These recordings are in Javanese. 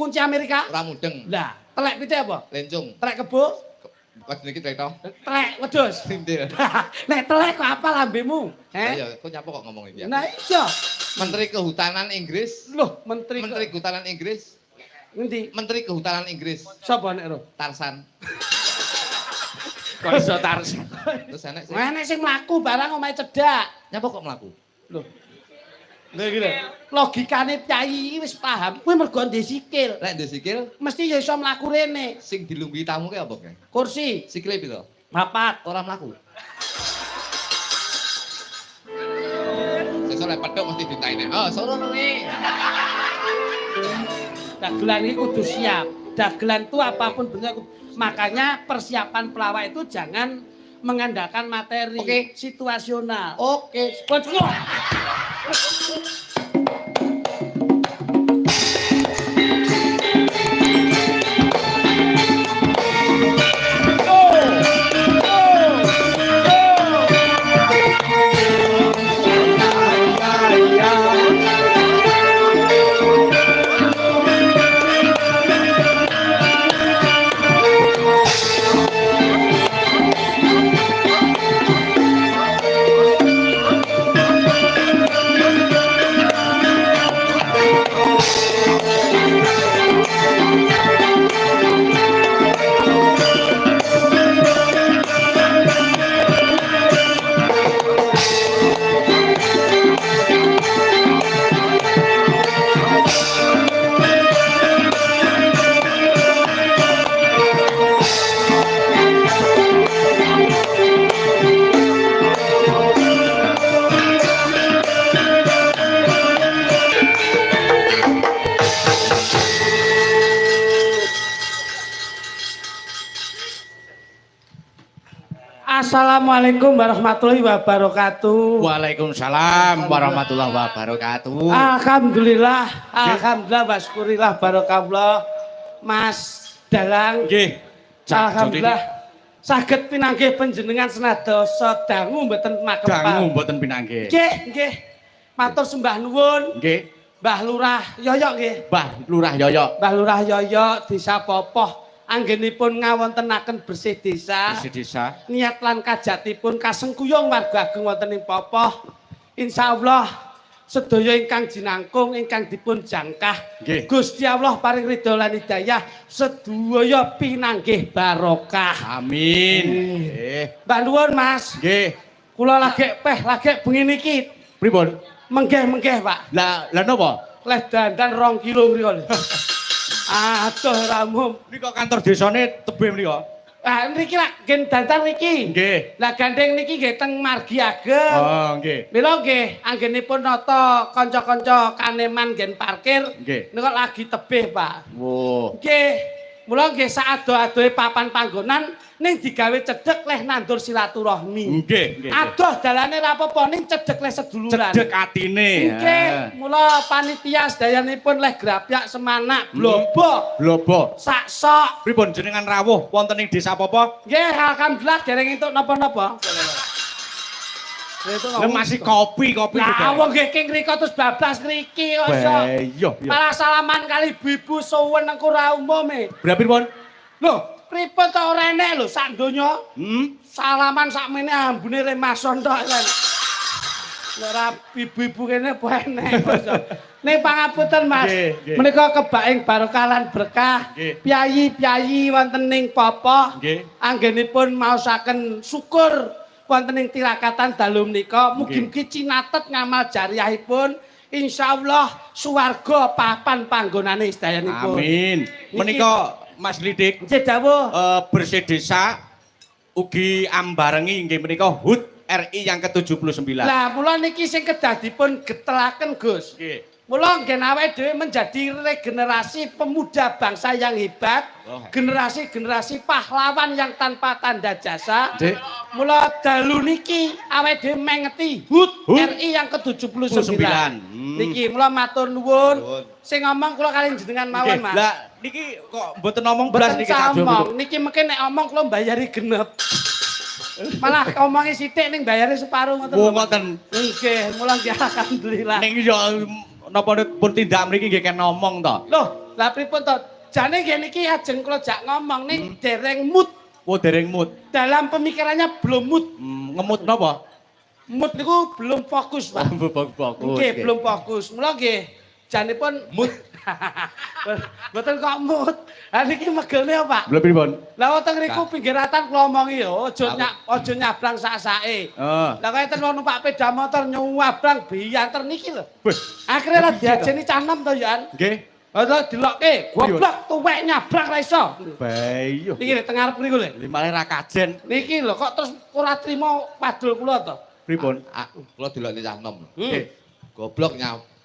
kunci Amerika? Ora mudeng. Lah, telek pite apa? Lencung. Telek kebo? Wedhus iki telek to. Telek wedhus. Sindir. Nek telek kok apa lambemu? Ya, kok nyapa kok ngomong iki ya. Nah, iya. Menteri Kehutanan Inggris. Loh, Menteri Kehutanan Inggris. Ngendi? Menteri Kehutanan Inggris. Sapa nek ro? Tarsan. Kok iso Tarsan? Terus enek sing Enek sing mlaku barang omahe cedhak. nyapa kok mlaku? Loh. Lha iki lho. Logikane Kyai wis paham. Kuwi mergo ndek sikil. Lek ndek sikil Mesti ya iso mlaku rene. sing dilungguhi tamu ki apa ki? Kursi, Sikile piro? papat. Ora mlaku. Sesuk lek petuk mesti ditaine. Oh, sorono kuwi. Dagelan ini kudu siap. Dagelan itu apapun bentuknya. Makanya persiapan pelawak itu jangan mengandalkan materi. Oke. Situasional. Oke. Bonjour. Assalamualaikum warahmatullahi wabarakatuh. Waalaikumsalam warahmatullahi wabarakatuh. Alhamdulillah, alhamdulillah, wasyukurillah, barakallah. Mas Dalang, Nggih. alhamdulillah saged pinanggih panjenengan senadosa dangu mboten makempal. Dangu mboten pinanggih. Nggih, nggih. Matur sembah nuwun. Nggih. Mbah Lurah Yoyok nggih. Mbah Lurah Yoyok. Mbah Lurah Yoyok Desa Popoh anggenipun ngawontenaken bersih desa. Bersih desa. Niat lan kajatipun kasengkuyung warga ageng wonten ing Popoh. Insyaallah sedaya ingkang jinangkung ingkang dipun jangkah. Nggih. Gusti Allah paring ridho lan hidayah sedaya pinanggih barokah. Amin. Nggih. Mbak nuwun Mas. Nggih. Kula lagi bengi niki. Pripun? Menggeh-menggeh, Pak. Lah napa? Leh dandan 2 kilo mriku. Aduh ramum. Nika kantor desane tebih menika. Ah niki lak gen dandan niki. Nggih. Lah gandeng niki nggih teng Margi Ageng. Oh, nggih. Mila nggih anggenipun nata kanca-kanca kaneman nggen parkir. Nggih. Nika lagi tebih, Pak. Wo. Nggih. Mula nggih saado-adohe papan panggonan ning digawe cedhek leh nandur silaturahmi. Nggih, nggih. Adoh dalane ra apa-apa ning cedhek leh seduluran. Cedhek atine. Nggih, mula panitia sedayanipun leh grapyak semanak blobo Blobo. sak sok. Pripun jenengan rawuh wonten ing desa apa? Nggih, alhamdulillah dereng entuk napa-napa. Lah masih kopi Lah wong nggih king rika terus bablas ngriki kok iso. Iya, iya. Malah salaman kali ibu-ibu suwen nang ora umume. Berapa pripun? Lho, pripun to ora enek lho sak donya. Salaman sakmene ambune remason tok kan. Ora ibu-ibu kene apa enek basa. Ning pangapunten Mas. Nggih, nggih. Menika kebaing barokah lan berkah. Nggih. Piyayi-piyayi wonten ing Popoh. Nggih. Anggenipun maosaken syukur wonten ing tirakatan dalu menika. Mugi-mugi cinatet ngamal jariyahipun. Insyaallah swarga papan panggonane sedayanipun. Amin. Menika Mas Lidik Nggih dawuh. bersih desa ugi ambarengi nggih menika HUT RI yang ke-79. Lah mula niki sing kedadipun getelaken Gus. Nggih. Mula nggen awake dhewe menjadi regenerasi pemuda bangsa yang hebat, generasi-generasi pahlawan yang tanpa tanda jasa. Nggih. Mula dalu niki awake dhewe mengeti HUT RI yang ke-79. Niki mula matur nuwun. Sing ngomong kula kalian jenengan mawon, Mas. Lah niki kok mboten ngomong blas Mboten niki tak ngomong, niki mungkin nek omong kula mbayari genep. Malah omongi sithik ning bayari separuh ngoten. Oh ngoten. Nggih, mula nggih alhamdulillah. Ning yo napa pun tindak mriki nggih kena ngomong to. Loh, Lah pripun to? Jane ngene iki ajeng kula jak ngomong ning dereng mood. Oh, dereng mood. Dalam pemikirannya belum mood. Ngemut napa? Mood niku belum fokus, Pak. Fokus. Nggih, belum fokus. Mula nggih janipun mood. Mboten kok mood. Ha niki megene Pak. Belum pripun? Lah wonten ngriku pinggiratan kula omongi yo, aja nyabrang sak-sake. Heeh. Lah kaya ten wong numpak sepeda motor nyabrang biyanter niki lho. Wih, Akhire ra diajeni cah enom to ya. nggih. Lah dilokke, goblok tuwek nyabrang ra iso. Bayo. Niki teng ngarep niku lho. Limane ra kajen. Niki lho kok terus ora trima padul kula to. Pripun? Kula delokne cah enom. Nggih. Goblok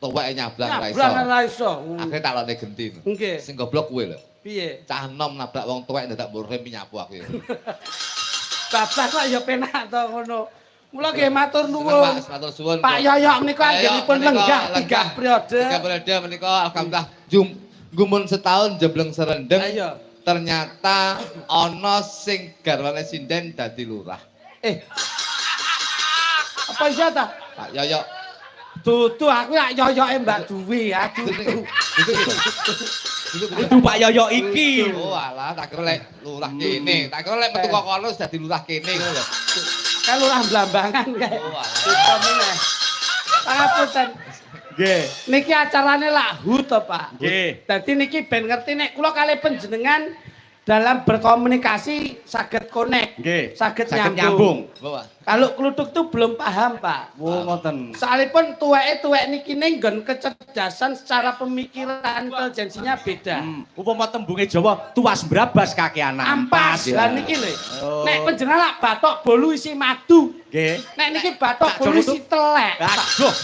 tuweke nyablak ra iso. Nyabrang ra iso. Akhire tak lokne genti. Nggih. Sing goblok kuwe lho. Piye? Cah enom nabrak wong tuwek dadak mbok rem nyapu aku ya. Bapak kok ya penak to ngono. Mula nggih matur Seneng, nuwun. Pak, matur suwun. Pak Yoyok menika anggenipun lenggah 3 periode. 3 periode menika alhamdulillah gumun setahun jebleng serendeng. Ayo. Ternyata ana sing garwane sinden dadi lurah. Apa iya ta? Pak Yoyok. Dudu aku lak yoyoke Mbak Duwi ya dudu. Itu Pak Yoyo iki. Oh alah, tak kira lek lurah kene. Tak kira lek metu kok kono wis dadi lurah kene ngono lho. Kan lurah Blambangan kae. Oh alah. Dudu meneh. Pangapunten. Nggih. Niki acarane lak hut to, Pak. Nggih. Dadi niki ben ngerti nek kula kalih panjenengan dalam berkomunikasi saged connect. Nggih. Saged Saged nyambung. Bawa. Kalau kluthuk tuh belum paham, Pak. Oh, ngoten. Soalipun tuwek niki nggon kecerdasan secara pemikiran intelijensinya beda. Upama tembunge Jawa tuas brabas kakean Ampas. ampas. Lah niki lho. Oh. Nek panjenengan lak batok bolu isi madu. Nggih. Nek niki batok Tak bolu jauh isi telek. Aduh.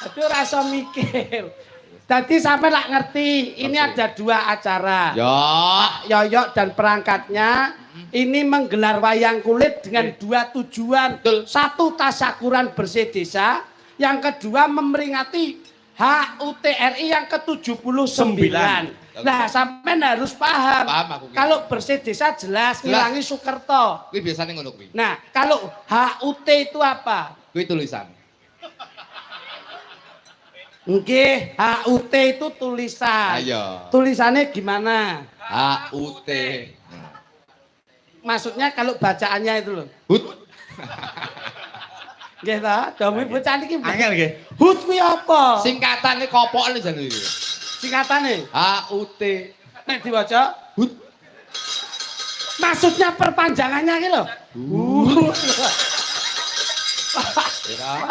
Itu rasa mikir. Jadi sampai lak ngerti, ini ada 2 acara. Ya. Pak Yoyok dan perangkatnya ini menggelar wayang kulit dengan 2 tujuan. Satu, tasyakuran bersih desa. Yang kedua, memperingati HUT RI yang ke-79. Nah, sampai harus paham. Paham aku. Kalau bersih desa jelas, ngilangi Sukerto. Kuwi biasane ngono kuwi. Nah, kalau HUT itu apa? Kuwi tulisan. Nggih, HUT itu tulisan. Ayo. Tulisannya gimana? HUT. Maksudnya kalau bacaannya itu loh. Hut. Nggih ta? Domi bocah niki. Angel nggih. HUT kuwi apa? Singkatane kopokne jan iki. Singkatane. HUT. Nek diwaca Hut. maksudnya perpanjangannya iki lho.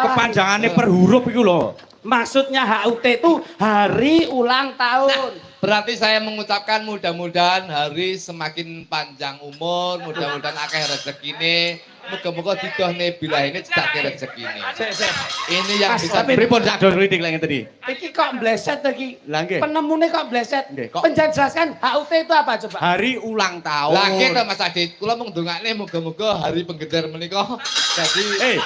Kepanjangane per huruf iku lho. Maksudnya HUT itu hari ulang tahun. Berarti saya mengucapkan mudah-mudahan hari semakin panjang umur, mudah-mudahan akeh rezekine, muga-muga didohne bilahine cedake rezekine. Sik. Ini yang Mas, bisa tapi- Pripun sak do kritik lek ngeten iki? Iki kok bleset iki? Lah nggih. Penemune kok bleset? Nggih, kok- Penjelaskan HUT itu apa coba? Hari ulang tahun. Lah nggih to Mas Adit, kula mung ndongakne muga-muga hari penggeder menika dadi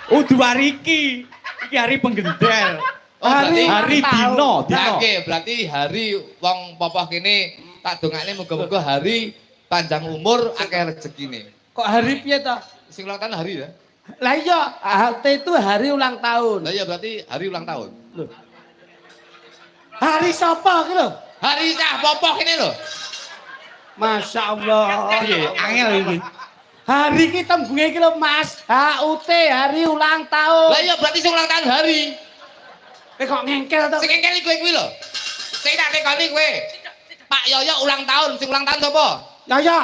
Udu hari iki. Iki hari penggender. Hari Hari ulang tahun. dino. Lah nggih, berarti hari wong popoh kene tak dongakne muga-muga hari panjang umur akeh rezekine. Kok hari piye to? Sing ulang tahun hari ya? Lah iya, HUT itu hari ulang tahun. Lah iya berarti hari ulang tahun. Loh. Hari sapa iki lho? Hari cah popoh kene lho. Masya Allah. Piye? Angel iki. Hari iki tembunge iki lho Mas. HUT hari ulang tahun. Lah iya berarti sing ulang tahun hari. Kok ngengkel to? Sing engkel kowe kuwi lho. Sing tak tekoni kowe. Pak Yoyo ulang tahun, sing ulang tahun sapa? Ya ya,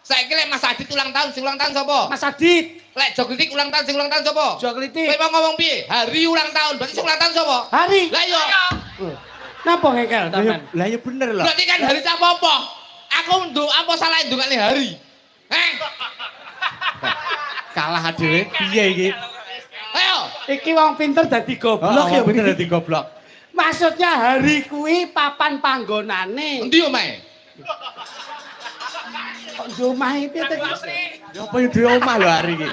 Saiki lek Mas Adit ulang tahun, sing ulang tahun sapa? Mas Adit, Lek Jogritik ulang tahun, sing ulang tahun sapa? Jo Klitik. Kowe mau ngomong piye? Hari ulang tahun, berarti sing ulang tahun sapa? Hari. Lah iya. Napa ngengkel sampean? Lah ya bener lho. Berarti kan hari cah apa? Aku nduk apa salah ndungane hari? Kalah dhewe piye iki? Ayo. Iki wong pinter dadi goblok ya bener bener. dadi goblok. Maksudnya hari kuwi papan panggonane. Endi omahe? Kok di omahe piye to? Ya apa yo di omah lho hari iki.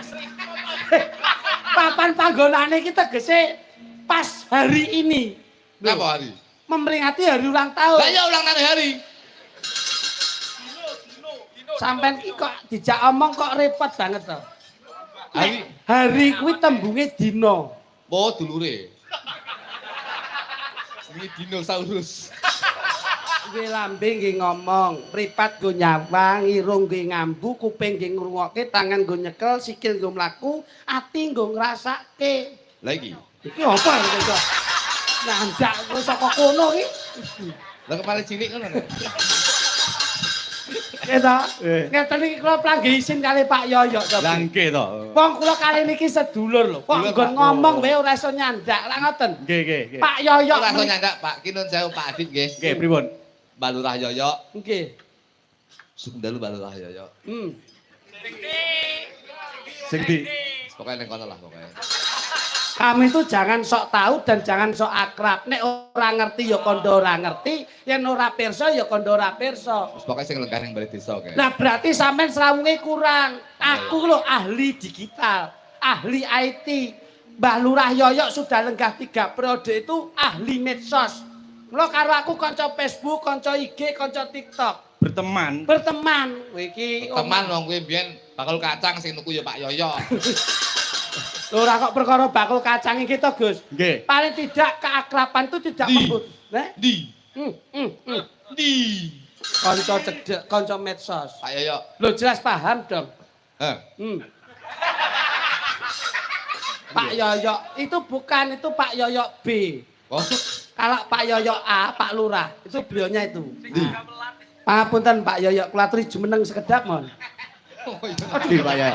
Papan panggonane iki tegese pas hari ini. Napa hari? Memperingati hari ulang tahun. Lah iya ulang tahun hari. Sampean iki kok dijak omong kok repot banget to. Hari. Hari kuwi tembunge dina. Oh, dulure. Ini dinosaurus. Kuwi lambe nggih ngomong, mripat nggo nyawang, irung nggih ngambu, kuping nggih ngrungokke, tangan nggo nyekel, sikil nggo mlaku, ati nggo ngrasake. Lah iki. Iki apa iki kok? Nyandak kok saka kono iki. Lah kepala cilik ngono. Gitu. Ngeten iki kula planggih isin kali Pak Yoyo to. Lah nggih to. Wong kula kali niki sedulur lho. Kok Dulur, nggon Pak. ngomong wae ora iso nyandak. Lah ngoten. Nggih. Pak Yoyo. Ora iso nyandak, Pak. Ki nun sewu Pak Adit nggih. Nggih, pripun? Mbak Lurah Yoyo. Nggih. Sundalu Mbak Lurah Yoyo. Sing di Pokoknya neng kono lah pokoknya. Kami itu jangan sok tahu dan jangan sok akrab. Nek ora ngerti ya kondo ora ngerti, yen ora pirsa ya kondo ora pirsa. Terus pokoknya sing lenggah ning bali desa kae. Nah berarti sampean srawunge kurang. Aku lho ahli digital, ahli IT. Mbah Lurah Yoyo sudah lenggah 3 periode itu ahli medsos. Mula karo aku kanca Facebook, kanca IG, kanca TikTok. berteman. Berteman. Kowe iki Teman wong kuwi mbiyen bakul kacang sing tuku ya Pak Yoyo. Lho ora kok perkara bakul kacang iki to, Gus. Nggih. Paling tidak keakraban itu tidak Di. membut. Nah, Di. Di. kanca cedek, kanca medsos. Pak Yoyo. Lho jelas paham dong. Heh. Pak Yoyo itu bukan itu Pak Yoyo B. Oh. Kalau Pak Yoyo A, Pak Lurah, itu beliaunya itu. Pangapunten Pak Yoyo, kula aturi jumeneng sekedap mon. Di Pak ya.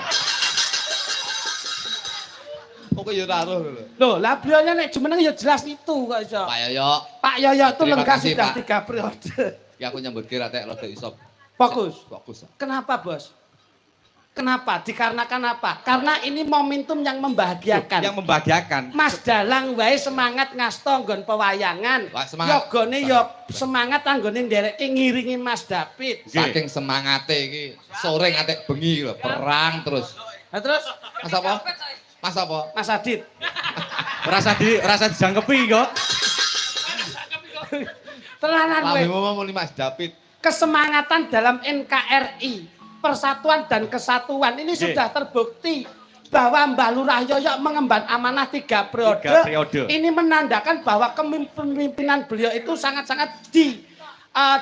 Kok ya ora roh lho. Loh, lah beliaunya nek jumeneng ya jelas itu kok iso. Pak Yoyo. Pak Yoyo itu Terima lenggah kasih, sudah Pak. 3 periode. Ya aku nyambut kira tek rada iso. Fokus. Fokus. Kenapa, Bos? Kenapa? Dikarenakan apa? Karena ini momentum yang membahagiakan. Yang membahagiakan. Mas Dalang wae semangat ngasto nggon pewayangan. Wah, semangat. Yogane ya semangat anggone nderekke ngiringi Mas David. Saking semangate iki sore ngantek bengi lho, perang terus. Nah, terus Mas apa? Mas apa? Mas Adit. Rasa dijangkepi kok. Tenanan kowe. Lambemu mau muni Mas David. Kesemangatan dalam NKRI, persatuan dan kesatuan ini Oke. sudah terbukti bahwa Mbah Lurah Yoyo mengemban amanah 3 periode. 3 periode. Ini menandakan bahwa kepemimpinan beliau itu sangat-sangat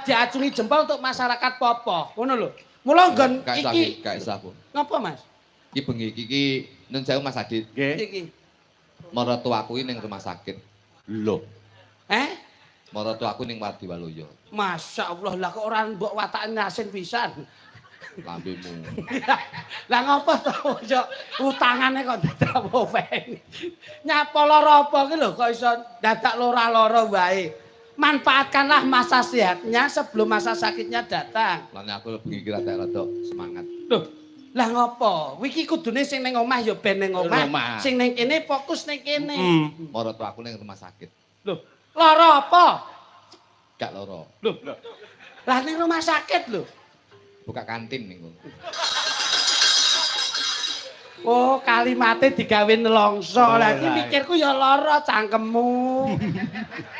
diacungi jempol untuk masyarakat Popo. Ngono lho. Mula nggon iki Gak isa aku. ngapa, Mas? Iki bengi iki nun sewu Mas Adit. Nggih. Iki. Maratuaku iki ning rumah sakit. Lho. Maratuaku ning Wardi Waluyo. Masya Allah, lah kok orang mbok watake asin pisan. Lambemu. Lah ngopo to yo utangane kok dadak wopeng. Nyapa lara apa ki lho kok iso dadak lara-lara wae. Manfaatkanlah masa sehatnya sebelum masa sakitnya datang. Lan aku bengi iki rada semangat. Loh, lah ngopo? Wiki kudune sing ning omah ya ben ning omah. Omah. Sing ning kene fokus ning kene. Maratuaku ning rumah sakit. Loh, lara apa? Gak loro. Loh. Lah ning rumah sakit lho. Buka kantin ning kono. Oh, kalimatnya digawe nelongso. Lah iki lah. mikirku ya lara cangkemmu.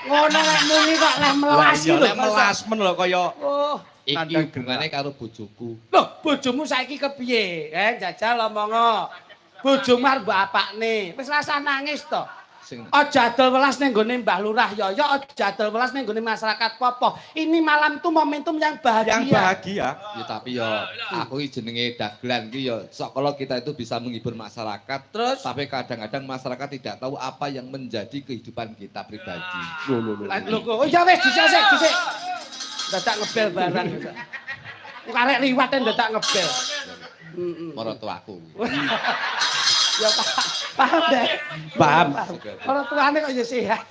Ngono lek muni kok lek melas Lah iya, lho. lek melas men lho kaya Oh, Iki Kandang hubungane karo bojoku. lho bojomu saiki kepiye? Jajal omongo. Bojomu arep mbok apakne? Wis rasa nangis to. Sing Aja adol welas ning gone Mbah Lurah Yoyo, aja adol welas ning gone masyarakat Popo. Ini malam itu momentum yang bahagia. yang bahagia. ya tapi ya aku iki jenenge dagelan iki ya sok kalau kita itu bisa menghibur masyarakat. Terus? Tapi kadang-kadang masyarakat tidak tahu apa yang menjadi kehidupan kita pribadi. Lho kok oh ya wis dhisik. Dadak ngebel barang. Kok arek liwat dadak ngebel. Maratuaku. Ya paham deh. Paham. Orang tuane kok ya sehat.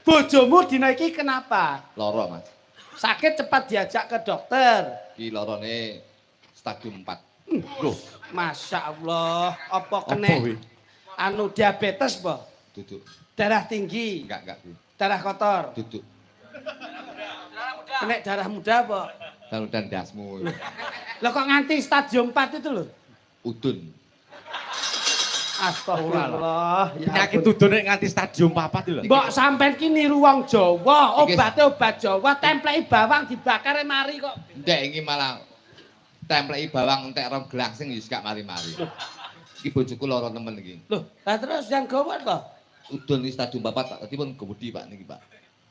Bojomu dina iki kenapa? Loro, Mas. Sakit cepat diajak ke dokter. Iki lorone stadium 4. Loh, Masya Allah, apa apa kene? kuwi? Anu diabetes po? Duduk. Darah tinggi, Enggak kuwi. darah kotor, Duduk. kena darah muda po? Dan dasmu. Lah kok nganti stadium 4 itu loh? Udun. Astagfirullah. Ya Penyakit ampun. tudune nganti stadium 4 lho. Mbok sampean ki niru wong Jawa, Iki- obate obat Jawa, templeki bawang dibakar mari kok. Ndek iki malah templeki bawang entek rom glangsing ya gak mari-mari. Iki bojoku lara temen iki. Loh, lah terus yang gawat kok? Udun iki stadium 4 tadi pun gede Pak niki, Pak.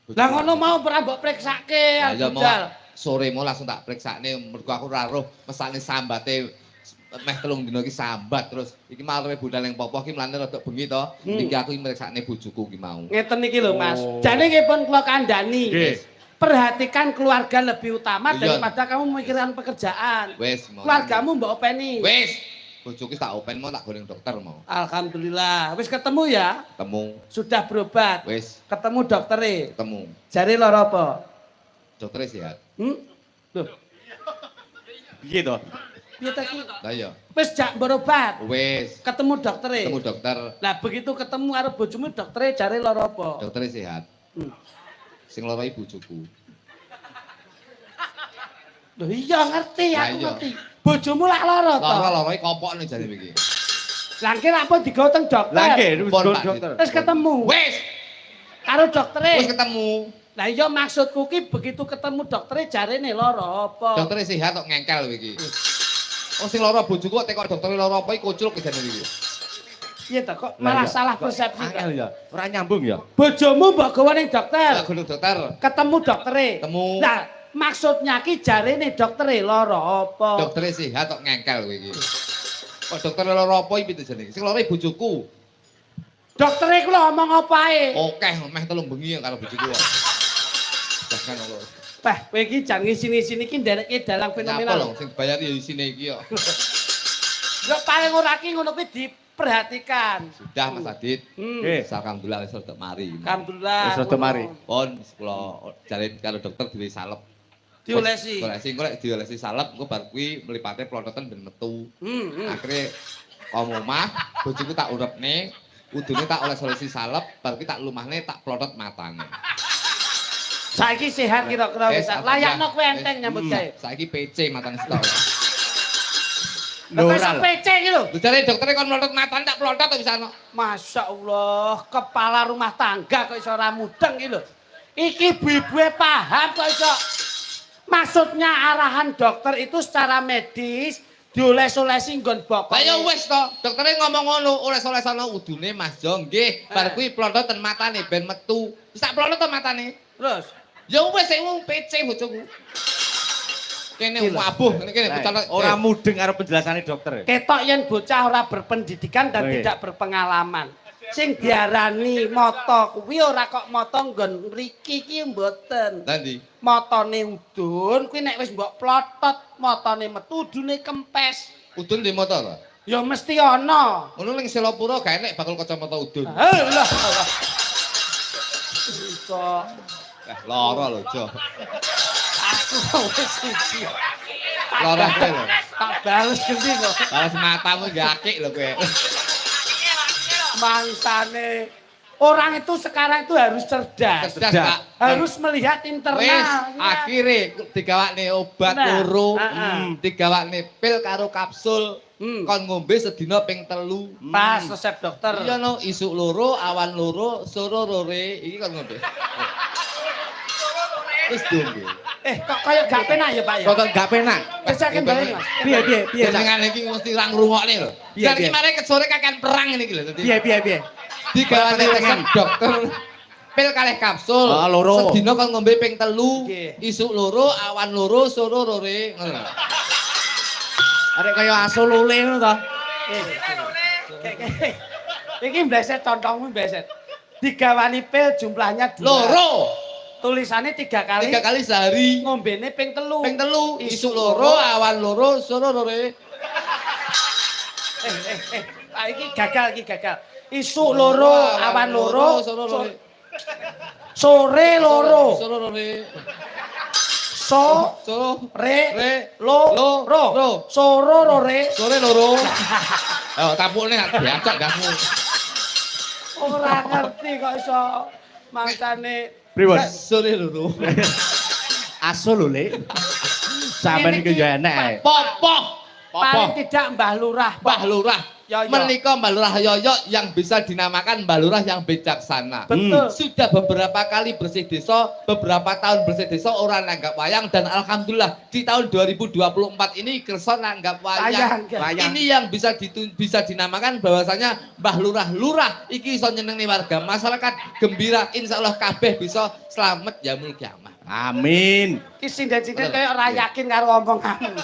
Lah ngono mau ora mbok priksake Lah ya mau budal. sore mau langsung tak priksakne mergo aku ora roh mesane sambate meh 3 dina iki sambat terus iki malure budal ning popo iki mlane rada bengi to. Iki aku mriksakne bojoku iki mau. Ngeten iki lho Mas. Oh. Jane nggih pun kula kandhani. Nggih. Perhatikan keluarga lebih utama Iya. daripada kamu memikirkan pekerjaan. Wis mau. Keluargamu mbok openi. Wis. Bojoku tak open mau tak goreng dokter mau. Alhamdulillah. Wis ketemu ya? Ketemu. Sudah berobat. Wis Ketemu doktere. ketemu. Jare lara apa? Dokter sehat. Loh, Piye to? piye ta iki? Lah iya. Wis jak berobat. Wis Ketemu doktere. ketemu dokter. Lah begitu ketemu karo bojomu doktere jare lara apa? Dokter sehat. Hmm. Sing lara iki bojoku. Loh iya ngerti Lah aku iya. ngerti. Bojomu lak lara to. Lara iki kopokne jane iki. Lah nggih lak apa digawa teng dokter. Lah nggih, Pon, Pak. dokter. Wis ketemu. Wis Karo doktere. wis ketemu. Lah iya maksudku ki begitu ketemu doktere jarene lara apa? Dokter sehat kok ngengkel iki. Oh sing lara bojoku kok tekok dokter lara apa iki kucluk jane iki. Iya ta kok Lah, malah iya. salah persepsi. Angel ya. Ora nyambung ya. Bojomu mbok gawa ning dokter. Lah gunung dokter. Ketemu doktere. Ketemu. Nah, maksudnya ki jarene doktere lara apa? Dokter sehat kok ngengkel kowe iki. Kok dokter lara apa iki pitu jane? Sing lara bojoku. Doktere ku lho ngomong apa ae? Okeh meh 3 bengi karo bojoku kok. Bahkan lho. Peh, kowe iki jan ngisi-ngisini iki nderekke dalang Kenapa fenomenal. lho sing dibayar ya isine iki kok. Lho paling ora ki ngono kuwi diperhatikan. Sudah Mas Adit. Nggih. Alhamdulillah wis rada mari. Alhamdulillah. Wis rada mari. Pon kula jare karo dokter duwe salep. Diolesi. Golesi engko lek diolesi salep engko bar kuwi mlipate plototen ben metu. Akhire kom omah bojoku tak urepne, udune tak oles-olesi salep, bar kuwi tak lumahne tak plotot matane. Saiki sehat kira-kira wis. Layakno kowe enteng nyambut gawe. Saiki PC matane sitok. Lho Lho, kok iso ora lho. PC iki lho. Lho jare doktere kon plotot matane tak plotot kok bisa ono. Masya Allah, kepala rumah tangga kok iso ora mudeng iki lho. Iki ibu-ibuke paham kok iso. Maksudnya arahan dokter itu secara medis dioles-olesi nggon bokong. Lah ya wis to, doktere ngomong ngono, oles-olesana udune Mas Jo nggih, bar kuwi plototen matane ben metu. Wis tak plotot to matane. Terus Ya wis sing PC bojoku. Kene wabuh ngene kene bocah Ora mudeng karo penjelasane dokter. ketok yen bocah ora berpendidikan dan Oke. tidak berpengalaman. Sing diarani moto kuwi ora kok moto nggon mriki ki mboten. Lah ndi? Motone udun kuwi nek wis mbok plotot motone metu udune kempes. Udun di motor to? Ya mesti ana. Ngono ning Selopuro gak enek bakal kacamata udun. Lah. Iso Lara lho, Jo. aku wis siji. Lara kowe lho. Tak bales genti kok. Balas matamu gak akik lho kowe. Mangsane orang itu sekarang itu harus cerdas. Cerdas, Pak. Harus melihat internal. Wis, Ya. akhire digawakne obat Nah, loro, digawakne pil karo kapsul. Kon ngombe sedina ping 3. Pas resep dokter. Iya no, isuk loro, awan loro, soro rore, iki kon ngombe. Wis diombe. Kok kayak gak penak ya Pak ya? Kok gak penak. Kesaken balik Mas. Piye piye piye. Cak? Jenengan iki mesti ra ngrungokne lho. Piye, Dan piye? iki mare kesore kakan perang ngene iki lho. Dadi Piye piye piye. digawakne resep dokter. Pil kalih kapsul. Ah, loro. Sedina kon ngombe ping 3. Nggih. Isuk loro, awan loro, soro rore, ngono. Arek kaya aso lule ngono to. Iki mbleset contongmu mbleset. Digawani pil jumlahnya 2. Loro. Tulisannya 3 kali. 3 kali sehari. Ngombene ping 3. Ping 3, isuk loro, awan loro, soro rore. Iki gagal iki gagal. Isuk loro, awan loro, soro rore. sore loro. Soro rore. So Soro re lo ro. Soro rore. sore loro. Ayo tapukne diacok gasmu. Ora ngerti kok iso mangkane. Pripun? Sore loro. Aso lule. Sampeyan iki yo enek ae. Popo. Paling tidak Mbah Lurah. Mbah Lurah. Yoyo. Menika Mbak Lurah Yoyo yang bisa dinamakan Mbak Lurah yang bijaksana. Betul. Sudah beberapa kali bersih desa, beberapa tahun bersih desa orang nanggap wayang dan alhamdulillah di tahun 2024 ini kersa nanggap wayang. Ini yang bisa dinamakan bahwasanya Mbah Lurah iki iso nyenengi warga masyarakat gembira insyaallah kabeh bisa selamat yaumul kiamah. Amin. Ki sinden-sinden kaya ora yakin karo omonganmu.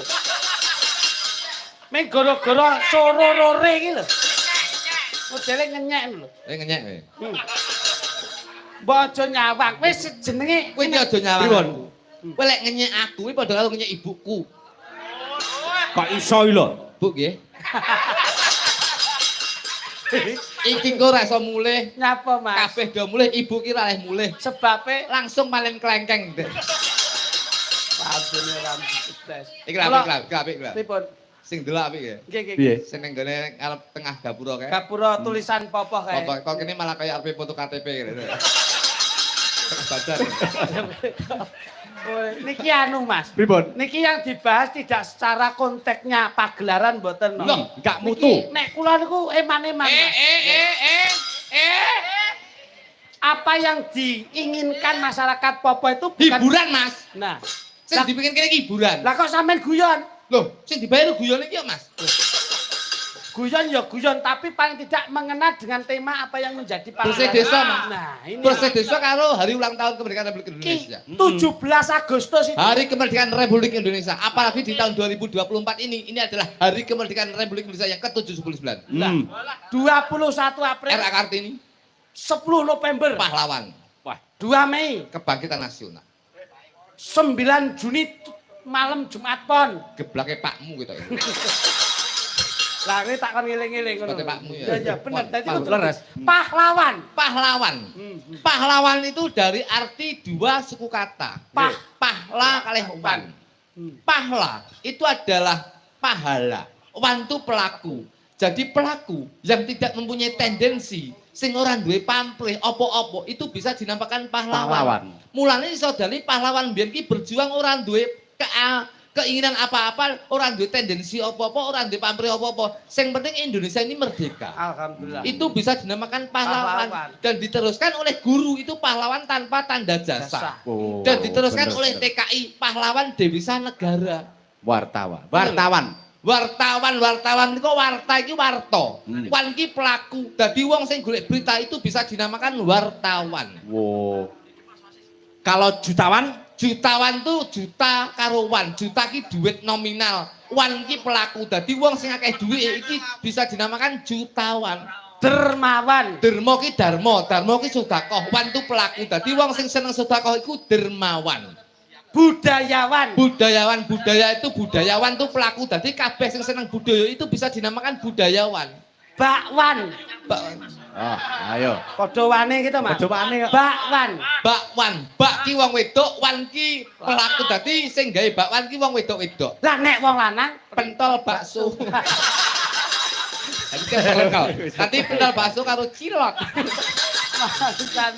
Meng gara-gara sororore iki lho. Modele ngenyek lho. Ngenyek kowe. Mbok aja nyawang. Wis jenenge Kowe iki aja nyawang. Kowe lek ngenyek aku iki padha karo ngenyek ibuku. Kok iso iki lho? Bu nggih. Iki kok ora iso mulih. nyapa, Mas? Kabeh do mulih, ibu ki ora mulih. Sebabe Langsung maling klengkeng. padune rambut tes. Iki apik. Pripun? Sing delok apik ya. Nggih, nggih. Piye? Sing ning gone arep tengah gapura kae. Gapura tulisan popoh kae. Apa kok kene malah kaya arep foto KTP gitu. Badan. Oh, niki anu Mas. Pripun? Niki yang dibahas tidak secara konteksnya pagelaran mboten no. Loh, enggak mutu. Niki, nek kula niku eman-eman. Mas. Apa yang diinginkan masyarakat Popo itu bukan Hiburan, Mas. Nah, Sing dibikin kene hiburan. lah kok sampean guyon? Loh, sing dibayar guyon iki ya, Mas. Guyon ya guyon, tapi paling tidak mengena dengan tema apa yang menjadi Bersih pagelaran. desa, Mas. Nah, ini Bersih desa karo hari ulang tahun kemerdekaan Republik Indonesia. 17 Agustus itu. Hari kemerdekaan Republik Indonesia. Apalagi di tahun 2024 ini adalah hari kemerdekaan Republik Indonesia yang ke-79. Nah, 21 April, RA Kartini, 10 November, pahlawan, 2 Mei, kebangkitan nasional. 9 Juni malam Jumat Pon. Geblake pakmu gitu ya. Lah ini tak kon ngiling-ngiling ngono. Seperti pakmu ya. Ya bener. Dadi Pak, kudu leres. pahlawan. Pahlawan. Pahlawan itu dari arti dua suku kata. Pahla kalih wan. Pahla itu adalah pahala. Wan itu pelaku. Jadi pelaku yang tidak mempunyai tendensi sing ora duwe pamrih apa-apa itu bisa dinamakan pahlawan. Mulane iso dadi pahlawan biyen ki berjuang ora duwe keinginan apa-apa, orang duwe tendensi apa-apa, orang duwe pamrih apa-apa. Sing penting Indonesia ini merdeka. Alhamdulillah. Itu bisa dinamakan pahlawan dan diteruskan oleh guru itu pahlawan tanpa tanda jasa. Oh, Dan diteruskan bener, oleh bener. TKI pahlawan Dewisa Negara. Wartawan. Wartawan niku warta iki warta. Wan iki pelaku. Dadi wong sing golek berita itu bisa dinamakan wartawan. Wow. Kalau Jutawan tuh juta karo wan. Juta ki duit nominal. Wan ki pelaku. Dadi wong sing akeh duit iki bisa dinamakan jutawan. Dermawan. Derma ki dharma, dharma ki sedekah. Wan tuh pelaku. Dadi wong sing seneng sedekah iku dermawan. Budayawan. Budaya itu budayawan tuh pelaku. Dadi kabeh sing seneng budaya itu bisa dinamakan budayawan. Bakwan. Oh, ayo. Padha wane gitu, Mas. Padha wane kok. Bakwan. Bak ki wong wedok, wan ki pelaku. Dadi sing gawe bakwan ki wong wedok-wedok. Lah nek wong lanang Pentol bakso. Jadi kan nanti pentol bakso karo cilok.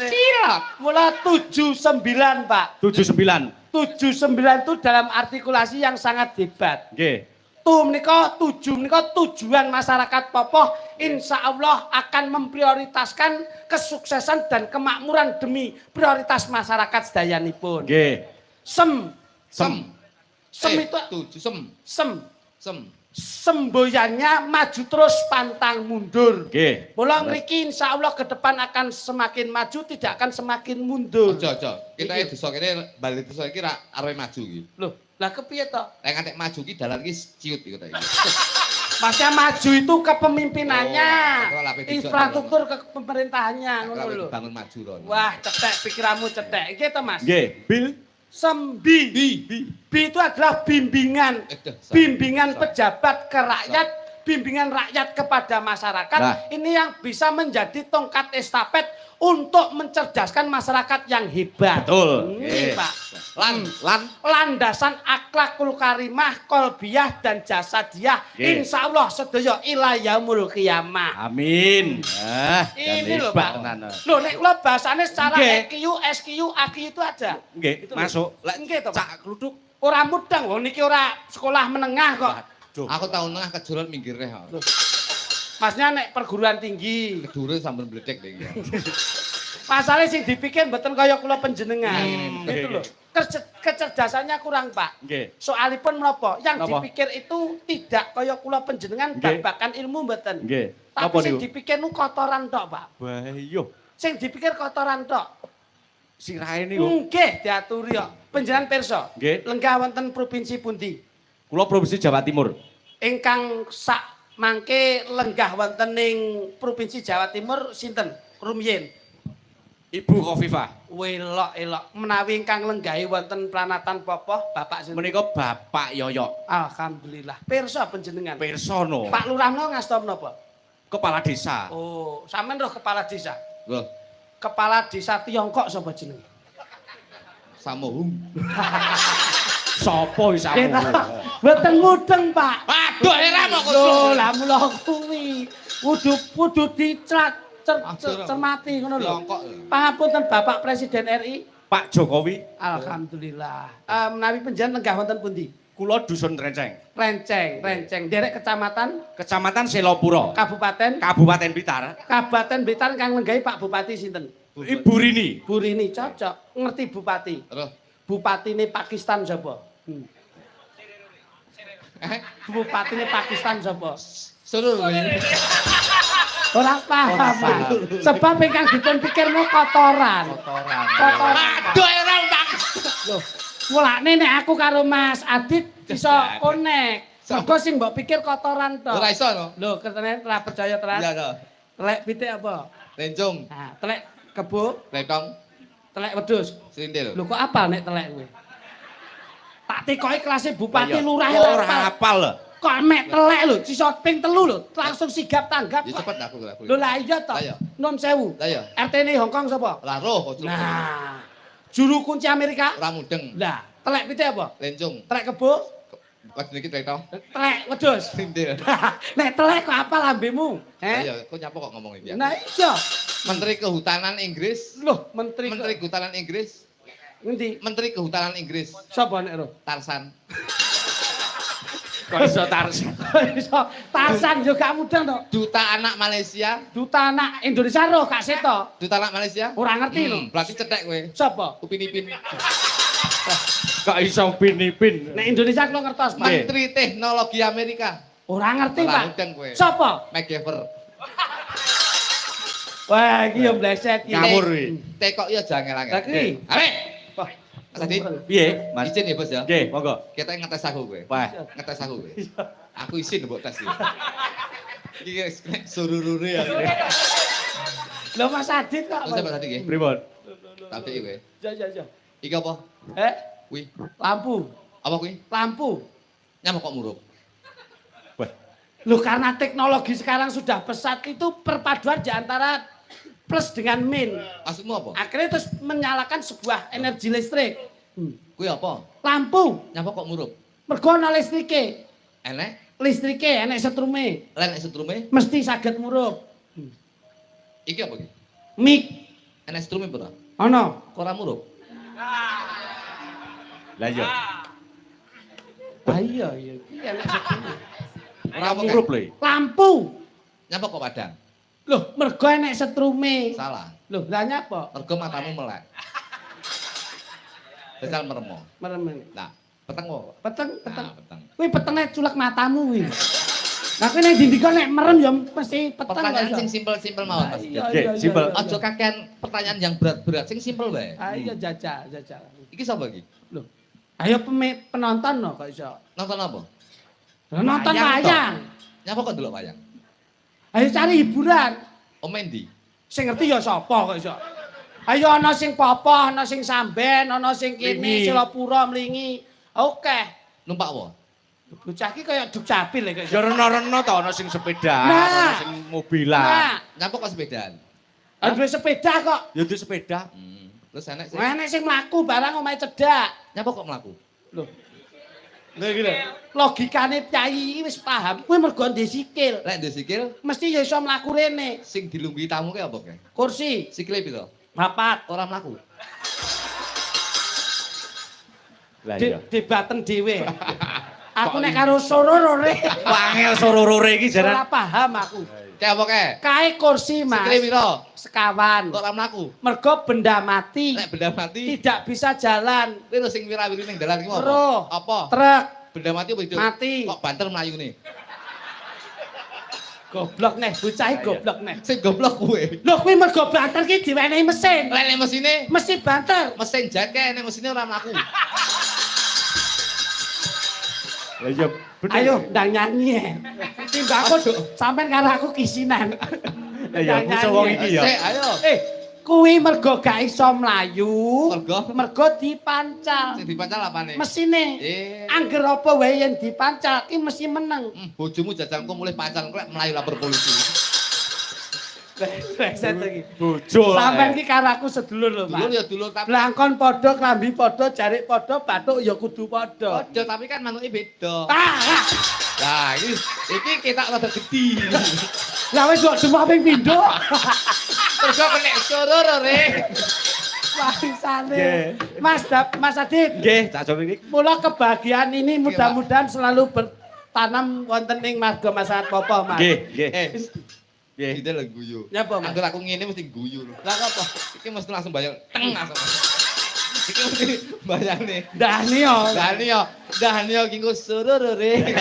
Cilok. Mula 79, Pak. 79. 79 itu dalam artikulasi yang sangat hebat. Nggih. Tujuan masyarakat Popoh insya Allah akan memprioritaskan kesuksesan dan kemakmuran demi prioritas masyarakat sedayanipun. Nggih. Sem itu Sem. semboyannya maju terus pantang mundur. Nggih. Mula mriki insya Allah ke depan akan semakin maju, tidak akan semakin mundur. Ojo. Kita desa kene bali desa iki ra arep maju iki. Loh, lah kepiye to? Nek ngantek maju ki dalan iki ciut iki ta iki. Masnya maju itu kepemimpinannya, Oh, infrastruktur ke pemerintahannya, ngono lho. Bangun maju rono. Wah, cetek pikiranmu cetek. Iki to, Mas. Nggih. Bil. Sembi. B itu adalah bimbingan. Bimbingan pejabat ke rakyat, bimbingan rakyat kepada masyarakat. Nah. Ini yang bisa menjadi tongkat estafet untuk mencerdaskan masyarakat yang hebat. Betul. Ini, Nggih. Pak. Lan Landasan akhlakul karimah, kolbiyah dan jasadiah. Nggih. Insya Allah sedaya ila yaumul qiyamah. amin. Ini loh, Pak. Pak. Loh, nek kula bahasane secara Nggih. EQ, SQ, AQ itu ada. Nggih, Itu loh. masuk. Lek Nggih to, Pak. cak kluduk. Ora mudeng, niki ora sekolah menengah kok. Aduh. Aku tahun tengah kejolot minggir reh. Masnya nek perguruan tinggi. Kedure sampun bledek lho iki. Masalah sing dipikir mboten kaya kula panjenengan. Itu nggih. loh. Kecerdasannya kurang, Pak. Nggih. Soalipun menapa? Yang Napa? dipikir itu tidak kaya kula panjenengan Nggih. babakan ilmu mboten. Nggih. Tapi Napa sing niku? dipikir nu kotoran tok, Pak. Wah, iya. Sing dipikir kotoran tok. Sirahe niku. Nggih, diaturi kok. Panjenengan pirsa. Nggih. Lenggah wonten provinsi pundi? Kula Provinsi Jawa Timur. Ingkang sak mangke lenggah wonten ing provinsi Jawa Timur sinten? Rumiyin. Ibu Khofifah. Welok-elok menawi ingkang lenggahi wonten pranatan popoh Bapak sinten? Menika Bapak Yoyo. Alhamdulillah. Pirsa panjenengan. Pirsono. Pak Lurah no ngasta menapa? Kepala Desa. Oh, sampean roh kepala desa. Loh, Kepala desa Tiongkok sapa jenenge? Samohung. Sopo isa? Mboten mudeng, Pak. Aduh, era mau Lho, lah mula kuwi. Kudu cermati ngono lho. Tiongkok. Pangapunten Bapak Presiden RI. Pak Jokowi. Alhamdulillah. Menawi panjenengan lenggah wonten pundi? Kula Dusun Renceng. Renceng. Derek kecamatan, Kecamatan Selopuro. kabupaten, Kabupaten Blitar. Kabupaten Blitar kang lenggahi Pak Bupati sinten? Ibu Rini. Bu Rini cocok. Ngerti bupati. Terus, Bupatine Pakistan sapa? Bupatine Pakistan sapa? suruh Ora paham, Pak. Sebab ingkang dipun pikirno kotoran. Kotoran. Aduh, era Bang. Loh, mulane nek aku karo Mas Adit bisa connect. Mergo sing mbok pikir kotoran tok. Ora iso no. Lho, ketene ora percaya tenan. Iya to. Telek pitik apa? Lencung, Nah, telek kebo, letong, telek wedhus. sindil. Lho kok apal nek telek kowe? Tak tekoki kelasé bupati Iya. lurah Ora apal. hafal lho. Kok mek telek lho, sisa ping 3 lho, langsung sigap tanggap. Ya cepet aku. Lho lah iya to. Lah iya. Nun sewu. Lah iya. RT-ne Hongkong sapa? Lah roh kok. Nah, juru kunci Amerika. Ora mudeng. Lah, telek pitik apa? Lencung, Telek kebo, lagi dikit letong, telek wedhus. sindil. Nek telek kok apa lambemu? Lah iya, kok nyapa kok ngomong iki? Nah iya. Menteri Kehutanan Inggris. Loh, menteri. Menteri Kehutanan Inggris. Ngendi? Menteri Kehutanan Inggris. Sapa nek ro? Tarsan. Kok iso Tarsan? Iso Tarsan yo gak mudeng to. Duta Anak Malaysia. Duta anak Indonesia roh gak seto. Duta Anak Malaysia. Ora ngerti lho. Berarti cetek kowe. Sapa? Upin Ipin. Kok iso pinipin? Nek Indonesia kula ngertos, Pak. Menteri Teknologi Amerika. Ora ngerti, Ora Pak. mudeng kowe. Sapa? MacGyver. Wah, iki yo bleset iki. Ngawur kuwi. Tekok ya jangel-angel. Lah kuwi. Ale. Wah, Mas Adi, Piye, Mas? izin ya, Bos ya. Nggih, monggo. Kita ngetes aku kowe. Wah, Ngetes aku kowe. Aku izin mbok tes iki. Iki sururure ya. Lho Mas Adit kok. Terus Mas Adi nggih. pripun? Tak iki kowe. Ya. Iki apa? Kuwi. Lampu. Apa kuwi? Lampu. Nyamuk kok murup. Wah, Loh karena teknologi sekarang sudah pesat itu perpaduan di antara plus dengan min. Maksudmu apa? Akhirnya terus menyalakan sebuah energi listrik. Kuwi apa? Lampu. Nyamuk kok murup. Mergo ana listrike. Enek, Listrike enek setrume. len setrume. Mesti saged murup. Iki apa iki? Mik. Enek setrume pura. Ana. Kok ora murup? lah iya. Ah iya. Iki enek setrume. Ora murup lho. Lampu. Nyapa kok padang? Loh, mergo enek setrume. Salah. Loh, lah nyapa? Mergo matamu melek. Besal meremo. Meremen. Nah, peteng kok. Peteng. Nah, peteng. Kuwi petenge culek matamu kuwi. Lah kuwi nek dindika nek merem ya mesti peteng. Pertanyaan kok, sing iso. simpel-simpel mawon, Mas. Iya, Oke, iya, simpel. iya, iya. Aja kakean pertanyaan yang berat-berat, sing simpel wae. Ah iya jajal. Iki sapa iki? Loh. Ayo penonton no kok iso. Nonton apa? Nonton Wayang, wayang. Nyapa kok delok wayang? Ayo cari hiburan. Om Mendi. Sing ngerti ya sapa kok iso. Ayo ana sing popoh, ana sing samben, ana sing kene, Mlingi. Selopura mlingi. Oke. Numpak apa? Bocah iki kaya dukcapil kok iso. Ya reno-reno to ana sing sepeda, Nah. ana sing mobilan. Nah, Nyapa kok sepedaan? ada sepeda kok. Ya duwe sepeda. Terus enek sing Enek sing mlaku barang omahe cedhak. nyapa kok mlaku? Loh. Lha iki lho. Logikane Kyai wis paham. Kuwi mergo ndek sikil. Lek ndek sikil Mesti ya iso mlaku rene. sing dilungguhi tamu ki apa ke? Kursi, Sikile piro? papat. Ora mlaku. Lah iya. Debaten dhewe. Aku nek karo sororore. Wangel sororore iki Ora jaran. paham aku. Kayak apa kayak? Kae kursi, Mas. Sikile piro? Sekawan. Kok ora mlaku? Mergo benda mati. Nek benda mati. Tidak bisa jalan. Kuwi lho sing wira-wiri ning dalan iki apa? Weruh. Apa? Truk Benda mati apa hidup? mati. Kok banter mlayune? Goblok neh, bocah iki goblok neh. Sing goblok kuwe. Lho kuwi mergo banter ki diwenehi mesin. Lele mesine, Mesti banter. mesin jet kae nek mesine ora mlaku. Lah iya bener. Ayo ndang nyanyi ya. Timbang aku sampean karo aku kisinan. Lah ya musuh wong iki ya. Sik, ayo. Kuwi mergo gak iso mlayu. Mergo dipancal. sing dipancal apane? Mesine. Angger apa wae yen dipancal ki mesti meneng. Bojomu jajanku mulih pancal klek mlayu lapor polisi. Reset iki. Bojo. Sampeyan ki karo aku sedulur lho, Dulur Mas. ya dulur tapi Blangkon padha, klambi padha, jarik padha, bathuk ya kudu padha. padha tapi kan manuke beda. Ah! Lah iki ketak rada gedhi. Lah wis kok cuma ping pindho. Mergo kena sororore. Bangsane. Mas Adit. Nggih, Cak Jom iki. Mula kebahagiaan ini mudah-mudahan selalu bertanam wonten ing marga masyarakat Popo, Mas. Nggih, nggih. Nggih, iki lho guyu. Nyapa, Mas? Angger aku ngene mesti guyu lho. Lah apa? Iki mesti langsung bayang teng langsung. Iki mesti bayangne. Dani yo. Dahani yo kinggo sororore.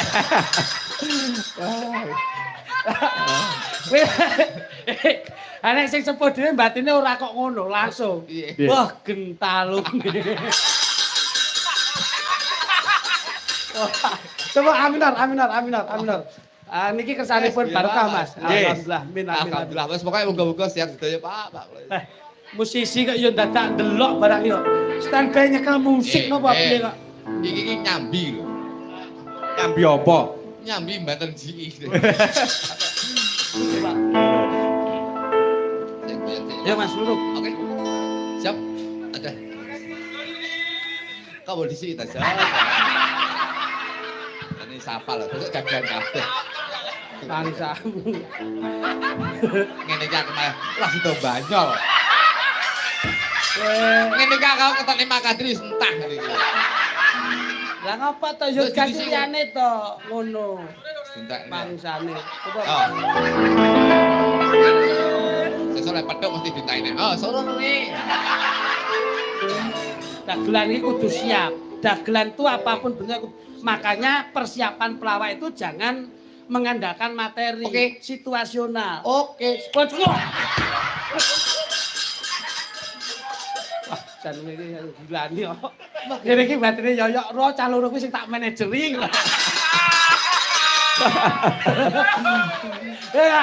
Anek sing sepuh dhewe batine ora kok ngono, langsung. Piye? Wah, gentalung. Wah, coba aminar. Niki kersanipun barokah, Mas. Alhamdulillah, amin. Alhamdulillah, wis pokoke muga-muga sehat sedaya, Pak. Musisi kok yo dadak ndelok barang yo. Standby nyekel musik napa piye kok? Iki nyambi lho. Nyambi apa? Nyambi mboten jiki. Ya Mas Luruk. Oke. Siap. Ada. Kau di sini saja. Ini siapa loh? Besok jagan kabeh. Bangsamu. Ngene iki aku malah lah sida banyol. Ngene iki kau ketone Makadri entah ngene iki. Lah ngapa to yo ganti liyane to ngono. Entek Bangsane. Coba. Oh. Sesuk lek petuk mesti ditaine. Oh, soro kuwi. Dagelan ini kudu siap. Dagelan itu apapun bentuknya. Makanya persiapan pelawak itu jangan mengandalkan materi. Oke. Situasional. Oke. Sponsor. Wah, jan iki gila nih kok. Ngene iki batine yoyok ro cah loro kuwi sing tak manajering. Ya.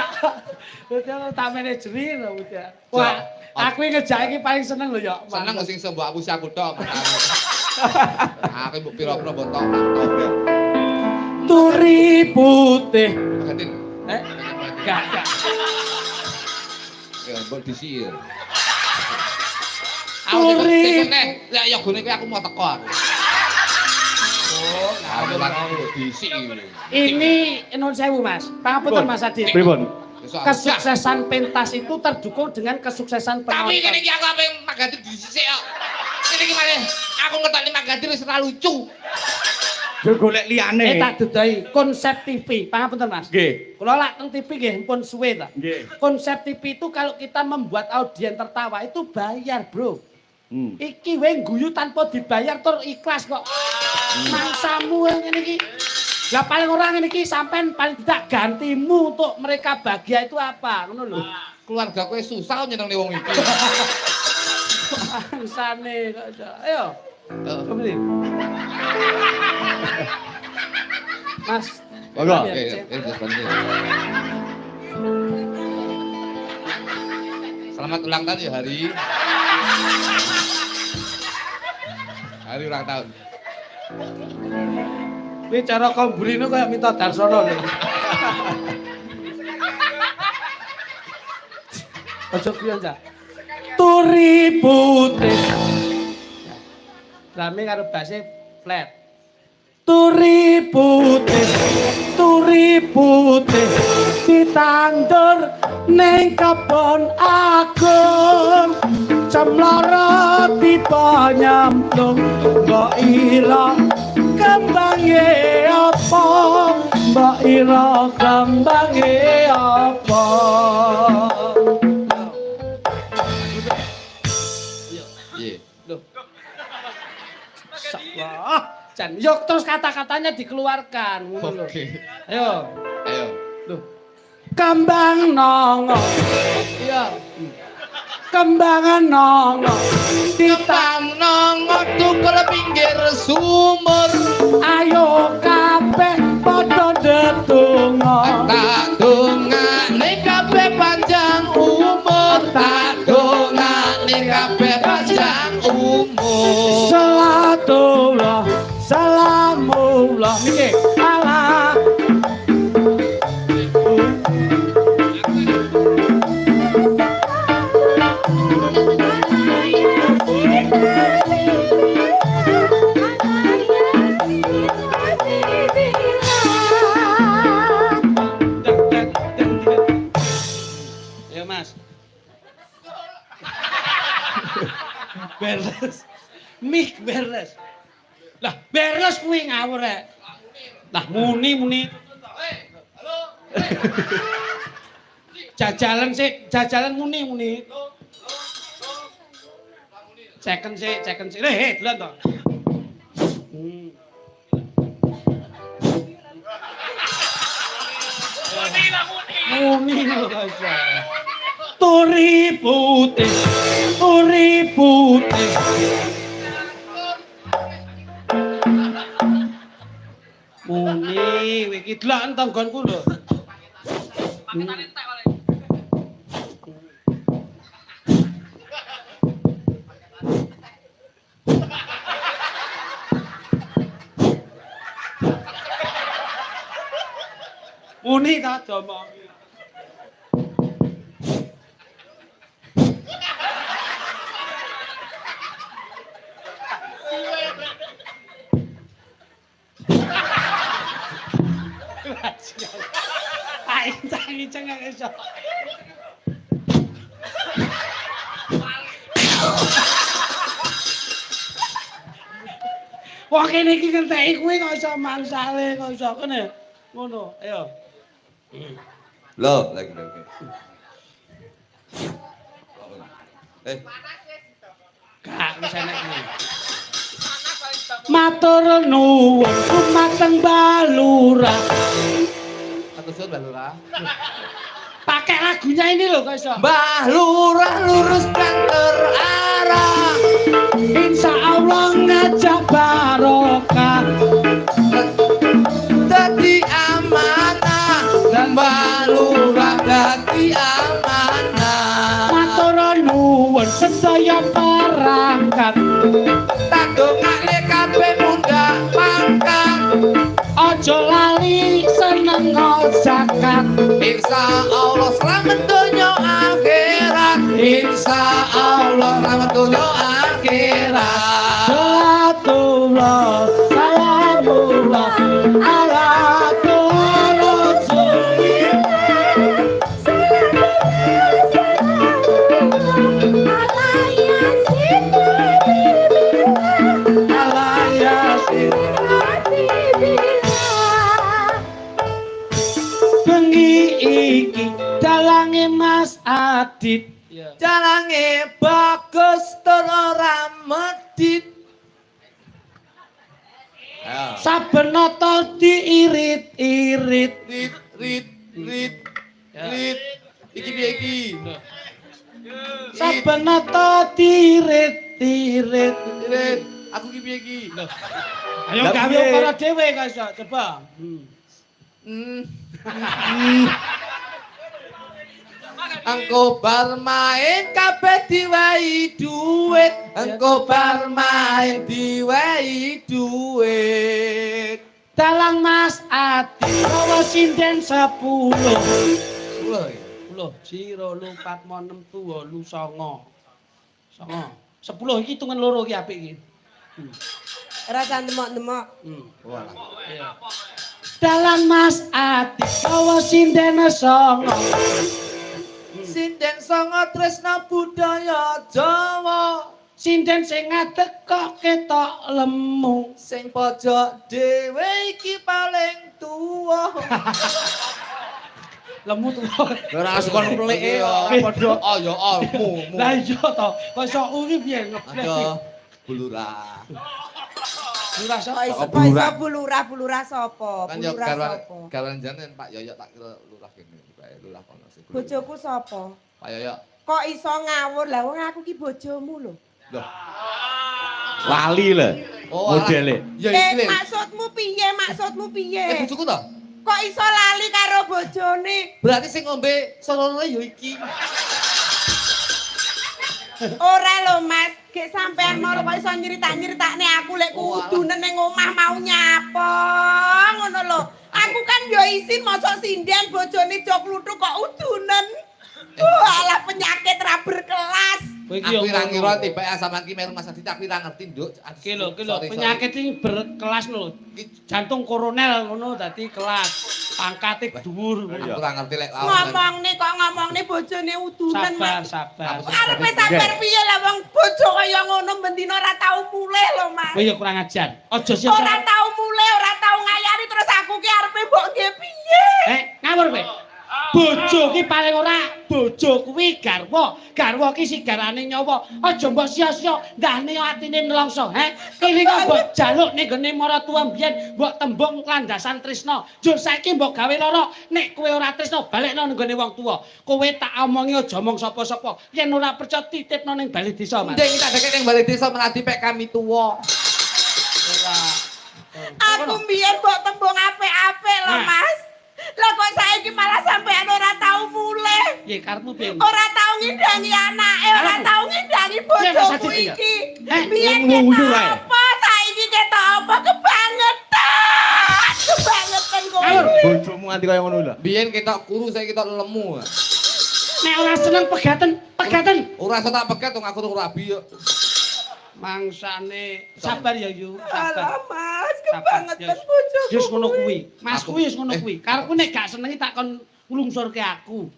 Udah tak manajering lho udah. Wah, aku ngejak iki paling seneng lho yo. Seneng sing iso mbok apusi aku tok. Aku mbok pira-pira mbok tok. Turi putih. Gantin. Gak. Ya mbok disir. Turi. Lah ya gone kuwi aku mau teko aku. Oh, aku disir. Ini non sewu Mas. Pangapunten Mas Adit. Pripun? Kesuksesan pentas itu terdukung dengan kesuksesan penonton. Tapi kene iki aku ape Magadir disisik kok. Kene iki malah aku ngetokne Magadir wis ora lucu. Yo golek liyane. Tak dodoi konsep TV. Pangapunten Mas. Nggih. Kula lak teng TV nggih pun suwe ta. Nggih. Konsep TV itu kalau kita membuat audien tertawa itu bayar, Bro. Iki wae guyu tanpa dibayar tur ikhlas kok. Mangsamu ngene iki. Lah paling orang ini ki sampean paling tidak gantimu untuk mereka bahagia itu apa? Ngono lho. Keluarga kowe susah nyenengne wong iki. Bangsane kok. Ayo. Kembali. Mas. Monggo. Oke, Selamat ulang tahun ya Hari. Hari ulang tahun. Ini cara komburino kayak minta Darsono lho. Ojo piye aja. Turi putih. Drame karo basse flat. Turi putih ditandur ning kebon agung. Cemloro tiba nyamplung mbok ira kembang ya apa mbok ira gambange apa Iya. Loh. Wah, Jan, yuk terus kata-katanya dikeluarkan. Ngono lho. Oke. Ayo. Ayo. Loh. Kembang nongo. Iya. Kembangan nongo. Ditang nongo tukul pinggir sumur. Ayo kabeh padha ndedonga. Tak dongane kabeh panjang umur. Tak dongane kabeh panjang umur. Salatullah, salamullah. Niki, Allah. Ya Mas. Beres. Mik beres. Lah beres kuwi ngawur rek. Lah muni. Jajalan sik, jajalan muni. Ceken sik. Dolan to. Muni lho guys. Turi putih. Muni, iki delok tanggonku lho. Muni ta domong. Ai tangi cengeng iso. Wah kene iki ngenteki kuwi kok iso mangsale kok iso kene. Ngono, ayo. Loh, lagi. Gak wis enek kuwi. Matur nuwun dumateng Balurah. Aku suruh Mbah Lurah. Pakai lagunya ini loh kok iso. Mbah Lurah luruskan terarah. Insya Allah ngajak barokah. Dadi amanah dan Mbah Lurah dadi amanah. Matur nuwun sedaya perangkat. Tak dongake kabeh mundak pangkat. Aja lali seneng zakat. Insya Allah selamat dunia akhirat. Insya Allah selamat dunia akhirat. Salatullah, salamullah ala Mas Adit. Jalange bagus tur ora medit. Saben nata diirit-irit. Rit. Iki piye iki? Saben nata diirit-irit. Rit. Aku iki piye iki? Ayo gawe ukara dhewe kok iso, coba. Engko bar main kabeh diwehi duit. Engko bar main diwehi duit. Dalang Mas Adit bawa sinden 10. 10 Jiro lu 4 mon 6 tuwa lu 9. 10 iki hitungan loro iki apik iki. Ora san demok-demok. Iya. Dalang Mas Adit bawa sinden 9. Sinden sanga tresna budaya Jawa. Sinden sing ngadeg kok ketok lemu. Sing pojok dhewe iki paling tuwa. Lemu tuh. Ora sukon mleke ora padha. Oh ya mu. Lah iya to, kok iso uri piye ngeblek. Ada bulurah. Lurah Kok sapa? iso bulurah sapa? Kan ya Bulurah sapa? gawan janen Pak Yoyok tak kira lurah kene. Lurah kono sih. Bojoku sapa? Pak Yoyok. Kok iso ngawur? Lah wong aku ki bojomu lho. Loh. Lali lho. Oh, modele. Ya iki. Maksudmu piye? Bojoku to? Kok iso lali karo bojone? Berarti sing ngombe sorone ya iki. Ora lho Mas, gek sampean mau kok iso nyeritakne aku lek kudunen ning omah mau nyapa. Ngono lho. Aku kan yo isin mosok sinden bojone jok kluthuk kok udunen. Alah penyakit ra berkelas. Kowe iki yo Aku ora ngira tiba sampean ki meru Mas Adi tapi ora ngerti, Nduk. Iki lho, penyakit iki berkelas lho. Jantung koronel ngono dadi kelas. Pangkate dhuwur. Aku ora ngerti lek Ngomongne bojone udunen Sabar, Mas. sabar. Arepe sabar piye lah wong bojo kaya ngono bendina ora tau mulih lho Mas. Kowe ya kurang ajar. Aja sih. Ora tau mulih, ora tau ngayari terus aku ki arepe mbok nggih piye? Ngawur kowe. Bojo ki paling ora bojo kuwi garwa. Garwa ki sigarane nyawa. Aja mbok sia-sia ndahne atine nelongso, Kene kok mbok jaluk ning gone maratuwa mbiyen, mbok tembung landasan tresna. Jur saiki mbok gawe lara, nek kowe ora tresna balekno ning gone wong tuwa. Kowe tak omongi aja omong sapa-sapa. Yen ora percaya titipno ning bali desa, Mas. Ndek tak deket ning bali desa melati pek kami tuwa. Ora. Aku mbiyen mbok tembung apik-apik lho Mas. Lah kok saiki malah sampean ora tau mulih. Piye karepmu piye? Ora tau ngindangi anake, ora tau ngindangi bojoku iki. Biyen nguyu ae. apa saiki ketok apa kebangetan. Kebangetan kowe. Bojomu nganti kaya ngono lho. Biyen ketok kuru saiki ketok lemu. Nek ora seneng pegaten. Ora iso tak pegat wong aku ora rabi yo. Mangsane sabar ya Yu, Alah sabar. Mas, Sabar. kebangetan bojoku. Wis ngono kuwi. Mas kuwi wis ngono kuwi. Karepku nek gak senengi tak kon nglungsurke aku.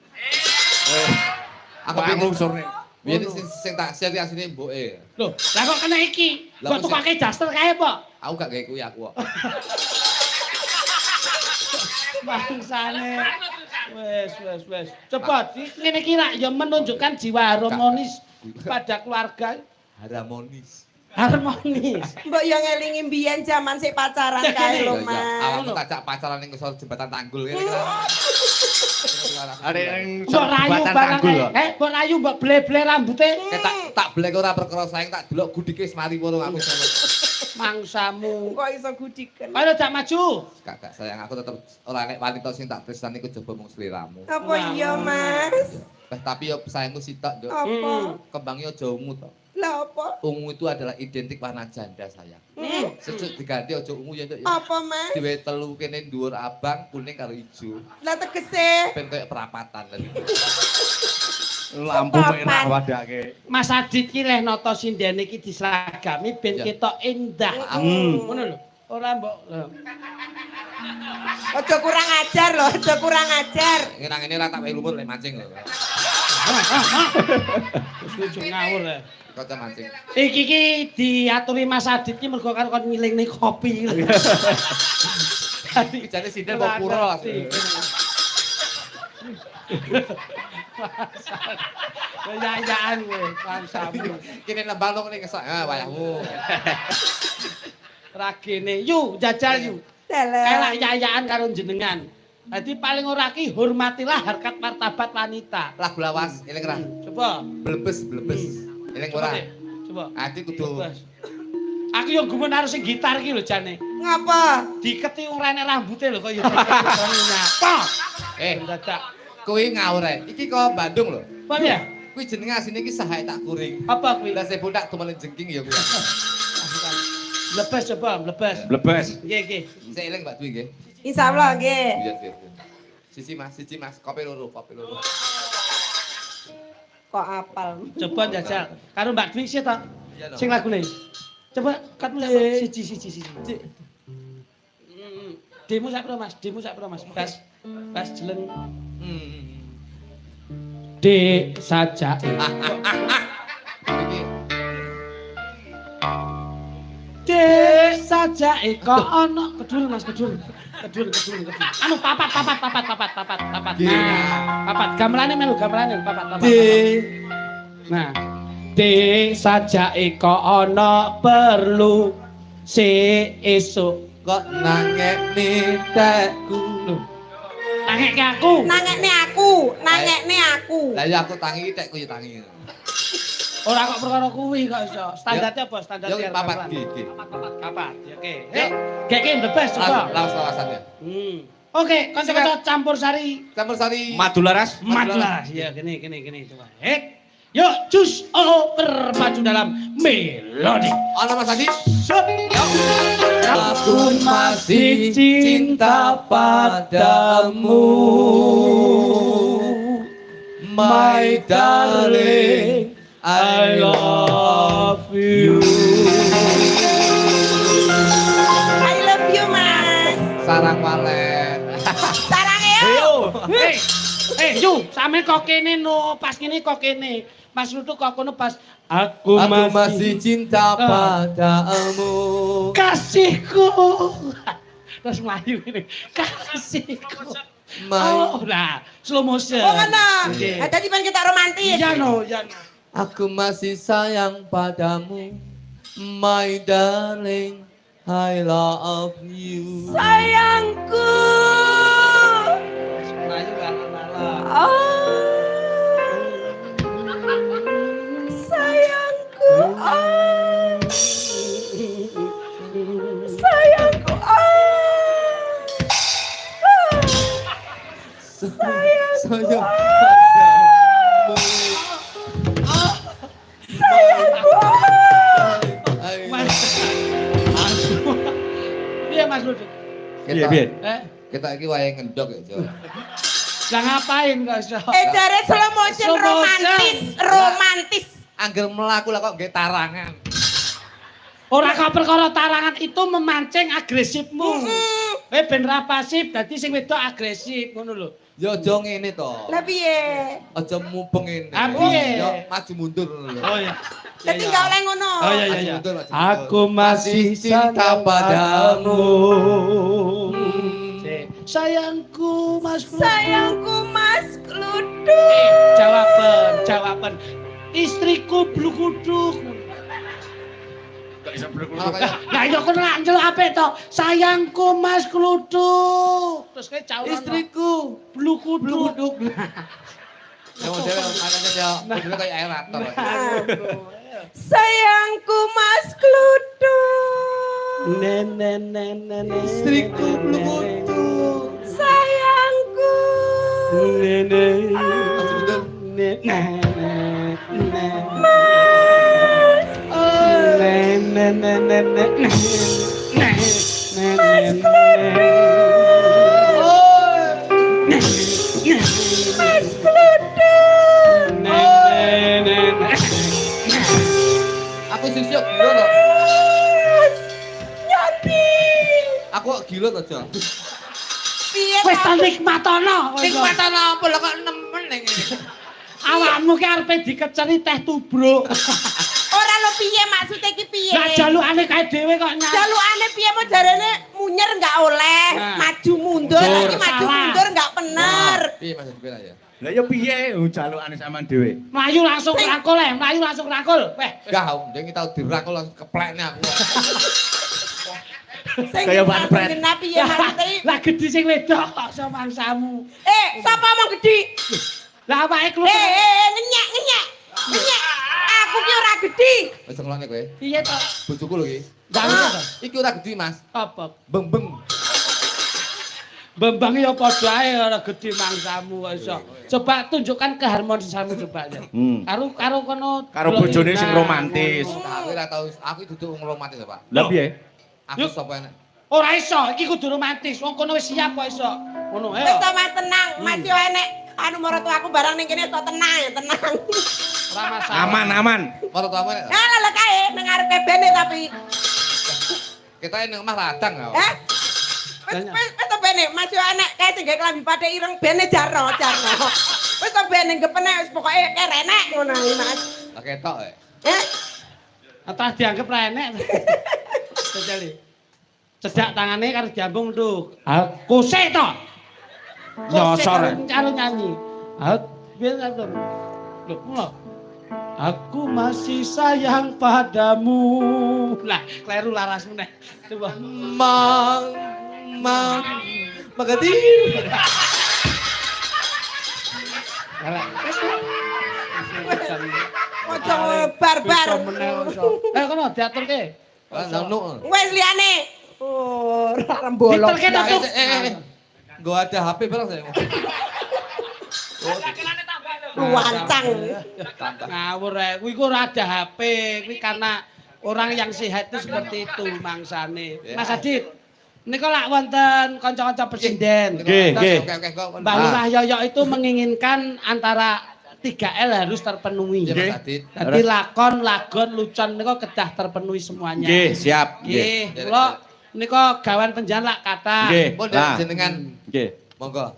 Aku Pak nglusurne. biyen sing tak share asline mboke. Lho, lah kok kena iki? Lah, Kok tukake daster kae apa? Aku gak gawe kuwi aku kok. Bangsane. Wes. Cepet, ngene iki rak ya menunjukkan jiwa harmonis pada keluarga. Harmonis. Mbok yo ngelingi mbiyen jaman sik pacaran kae lho Mas. Awakmu tak pacaran ning ngisor jembatan Tanggul kene. Are ning Mbok rayu barang mbok rayu mbok ble-ble rambute. Tak blek ora perkara sayang tak delok gudike wis mari ngono aku sono. Mangsamu. Kok iso gudiken? Ayo jak maju. Kakak sayang aku tetep ora nek wanita sing tak tresnani iku coba mung sliramu. Apa iya Mas? Tapi yo sayangku sitok, Nduk. Apa? Kembangnya aja ungu to. Lah apa? Ungu itu adalah identik warna janda sayang. Sejuk diganti aja ungu ya, Nduk. Apa Mas? Diwe telu kene dhuwur abang, kuning karo ijo. Lah tegese Ben koyo perapatan lho. lampu merah wadake. Mas Adit ki leh nata sindene iki diseragami ben Ya. ketok endah. Ngono lho. Ora mbok. Aja kurang ajar lho, aja kurang ajar. Ngenang ngene ora tak wae lumur lek mancing lho. Wis lucu ngawur ya. Kocok mancing. Iki ki diaturi Mas Adit ki mergo karo kon ngilingne kopi. Jane sinden kok pura. Kayaan kowe, bangsamu. Kene lembang ning kesak. Ah wayahmu. Ragene, yu jajal yu. Elak yayaan karo jenengan. Dadi paling ora ki hormatilah harkat martabat wanita. Lagu lawas eling ra. Coba. Blebes. Eling ora. Coba. Ati kudu. Aku yo gumun karo sing gitar iki lho jane. Ngapa? Diketi wong rene rambute lho kok yo nyapa. Dadak. Kuwi ngawur ae. Iki kok Bandung lho. Apa ya? Kuwi jenenge asine iki sahae tak kuring. Apa kuwi? Lah sepo tak tumelen jengking ya kuwi. Lebes coba, lebes. Blebes. Nggih. Saya eling Mbak Dwi nggih. Insyaallah nggih. Iya, iya. Siji Mas, kopi loro. Kok apal? Coba njajal. Karo Mbak Dwi sih ta? Iya, no. Sing lagune. Coba kat mulai siji. Demo sak pira Mas? Pas jeleng. D saja. Iki Dek saja kok ono kedul Mas kedul. Kedul. Anu papat. Nah, papat gamelane melu gamelane papat. Nah, dek saja kok ono perlu si esuk kok nangekne tekku. Nangekne aku. Nangekne aku. Lah ya aku tangi tekku ya tangi. Ora kok perkara kuwi kok iso. Standarnya apa? Standarnya Yo papat iki. Papat. Ya oke. Gek bebas coba. Lawas-lawasannya. Oke, kanca-kanca campur sari. Madu laras. Madlah. Ya gini coba. Yuk, cus bermaju dalam melodi. Ana Mas Adi. Sup. Aku masih cinta padamu, my darling, I love you. I love you, Mas. Sarang walen. Sarang yo. Yuk, sampe kok kene no, pas ngene kok kene. Mas Lutu kok kono pas aku masih cinta padamu. Kasihku. Terus melayu ini. Kasihku. Oh, nah, slow motion. Oh, ngono. Dadi men kita romantis. Ya no. Aku masih sayang padamu, my darling, I love you. Sayangku. Melayu kan malah. Sayangku. Sayangku. Sayang Iya Mas Lutu. Piye? Kita iki wayahe ngendok ya, Jo. Lah ngapain kok iso? Jare slow motion Slow motion. romantis. Angger mlaku lah kok nggih tarangan. Ora kok perkara tarangan itu memancing agresifmu. Ben ra pasif dadi sing wedok agresif ngono lho. Ya aja ngene to. Lah piye? Aja mubeng ngene. Ah, piye? Ya maju mundur ngono lho. Oh ya. Dadi enggak oleh ngono. Oh iya. Maju mundur, maju mundur. Aku masih cinta padamu. Sayangku Mas Kludu. Sayangku Mas Kludu. Jawaban. Istriku blukuduk. Gak bisa bluk. Lah yo kono lak njeluk apik to. Sayangku Mas Kludu. Terus kae jawaban. Istriku blukuduk. Ya model makanya ya model kayak aerator. Sayangku Mas Kludu. Istriku blukuduk. Sayangku. Maju mundur. Mas Kludu. Aku sisiok gila to. Nyanti. Aku kok gila to, Jo. Piye? Wis ta nikmatono. Nikmatan apa lah kok nemen ning ngene. Awakmu ki arepe dikeceri teh tubruk. Ora lo piye maksudnya ki piye? Lah jalukane kae dhewe kok nyang. Jalukane piye mau jarene munyer enggak oleh, Nah. maju mundur lagi maju Salah. mundur enggak bener. Piye Mas Dipela ya? Lah ya piye jalukane sampean dhewe. Melayu langsung rangkul Weh. Gak, ndek kita dirakul langsung keplekne aku. Sing Kaya Van Pret. genap piye maksudnya? Lah gedhi sing wedok kok iso mangsamu. Sapa omong gedhi? Lah awake kludu. Ngenyek. Ngenyek. Aku ki ora gedhi. Wis ngelone kowe. Piye to? Bojoku lho iki. Ndak ngerti to? Iki ora gedhi, Mas. Apa? Beng-beng. Bembang ya padha ae ora gedhi mangsamu kok iso. Coba tunjukkan keharmonisanmu coba ya. Karo kono Karo bojone sing romantis. Aku ora tau, aku duduk wong romantis, Pak. Lah piye? Aku Yuk. sapa enek? Ora iso, iki kudu romantis. Wong kono wis siap kok iso. Ngono Wis ayo. to Mas tenang, Mas yo enek anu maratu aku barang ning kene to tenang. Ora masalah. Aman. Ora tau apa nek. Lah kae ning ngarepe bene tapi. Kita ning omah radang kok. Wis to bene, Mas yo enek kae sing gawe klambi padhe ireng bene jarno. Wis to bene gepene wis pokoke kerenek ngono iki Mas. Lah ketok. Eh, Atas dianggap ra enek. Ceceli. Cedak tangane karo jambung tuh. Kose to. Nyosor. Karo nyanyi. Biar to. Lho, aku masih sayang padamu. Lah, kleru laras meneh. Coba. Magadi. Ojo barbar. Kono diaturke. Wes liyane. Oh, ora rembolok. Diterke to, Cuk. Gua ada HP barang saya. Wancang. Ngawur kuwi ku ora ada HP, kuwi karena orang yang sehat itu seperti itu mangsane. Mas Adit, nika lak wonten kanca-kanca presiden. Nggih. Mbak Lurah Yoyo itu menginginkan antara 3L harus terpenuhi. Jadi lakon, lagon, lucon niku kedah terpenuhi semuanya. Nggih, siap. Nggih, kula nika gawan penjan lak kata. Nggih. Pun jenengan. Nggih. Monggo.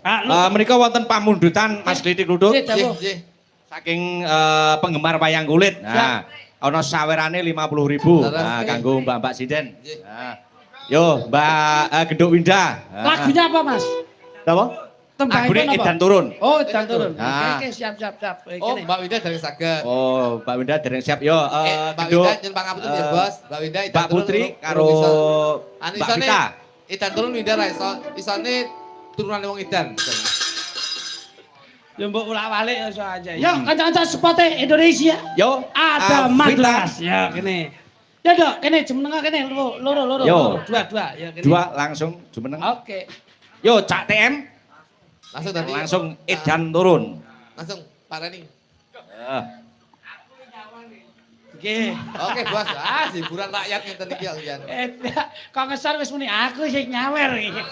Menika wonten pamundutan Mas Klitik Lutut Nggih. saking penggemar wayang kulit. Nah, ana sawerane 50.000. Nah, kanggo Mbak Sinden. Nah. Yo, Mbak Genduk Winda. Lagunya apa, Mas? Napa? Tembangipun Lagune apa? Edan Turun. Oh, Edan Turun. Ah. Oke, siap. Oh, Mbak Winda dari saged. Oh, Mbak Winda dereng siap. Yo, Mbak Genduk. Winda jeneng pangapunten ya, Bos. Mbak Winda Mbak Putri karo Anu Mbak isone Vita. Edan Turun Winda ra iso. Isone turunane wong Edan. Ya mbok ulak-walik ya iso aja. Yo, kanca-kanca spote Indonesia. Yo, Ada Vita. Madras. Ya, kene. Ya, Dok, kene jemeneng kene loro. Yo. Dua, ya kene. Dua langsung jumeneng. Oke. Yo, Cak TM Langsung tadi. langsung Edan Turun. Langsung Pak Reni. Nggih. Oke, Bos. Hiburan rakyat ngenten iki kalian. Kok ngesar wis muni aku sing nyawer iki.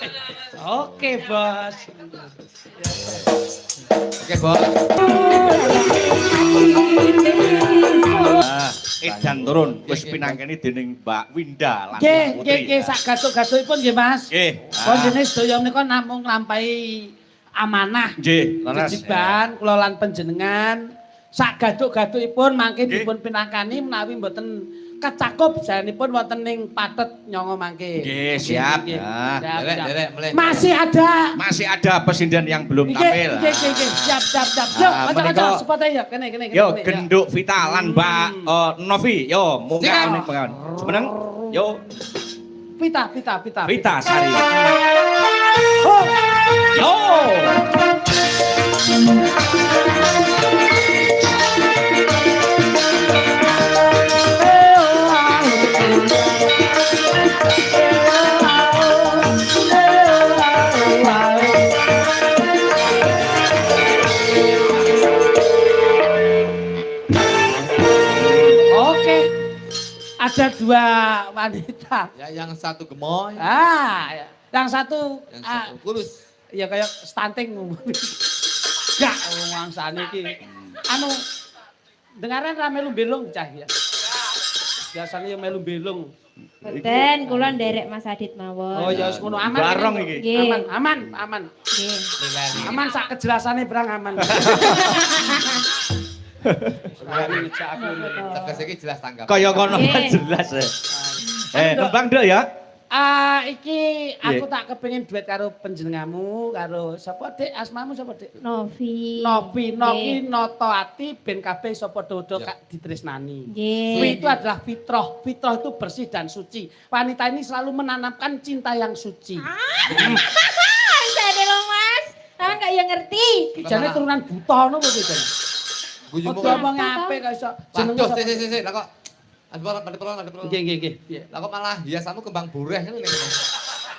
Oke, Bos. Oke, Bos. Edan Turun wis pinanggeni dening Mbak Winda lan Mbak Nggih, Putri. nggih, sak gatuk-gatukipun nggih, Mas. Nggih. Konjene sedaya menika namung nglampahi amanah. Nggih, leres. Kejiban kula lan panjenengan sak gaduk-gadukipun mangke Nggih. dipun pinakani menawi mboten kecakup jalanipun wonten ning Pathet nyanga mangke. Nggih, siap. Nggih, Nah, siap, siap. Derek mulai. Masih ada. Masih ada presiden yang belum Nggih, tampil. nggih. Siap. Yo, Ah, kanca-kanca menika- sepate yo kene. Yo, Genduk Vita lan Mbak Novi. Yo, munggah Siap. ning pengawan. Semeneng. Yo, Pita. Vita Sari. Oh, Yo. Oke. Ada dua wanita. Ya, yang satu gemoy, Yang satu yang satu kurus. ya kayak stunting. Gak wangsane iki. Anu dengaran ra melu belung cah ya. Biasanya ya melu belung. Boten, kula nderek Mas Adit mawon. Oh ya wis ngono aman. Barong iki. Nggih. Aman. Nggih. Aman sak kejelasane berang aman. Berani ngejak aku. Tegas iki jelas tanggap. Kaya kono Nggih. jelas. Nembang Nduk ya. Iki aku tak kepengin duet karo panjenenganmu, karo sapa Dik? Asmamu sapa Dik? Novi. Novi Nggih. noto ati ben kabeh sapa dodo kak ditresnani. Nggih. Kuwi itu adalah fitrah. Fitrah itu bersih dan suci. Wanita ini selalu menanamkan cinta yang suci. Saya dong Mas. Sampeyan kok ya ngerti. Jane turunan buta ngono kok Dik. Gujumu. Ojo ngomong apik kok iso. Jenenge Waduh, sapa? sik. Lah kok ada perlu. Nggih. Piye? Lah kok malah hiasanmu kembang boreh ngene iki.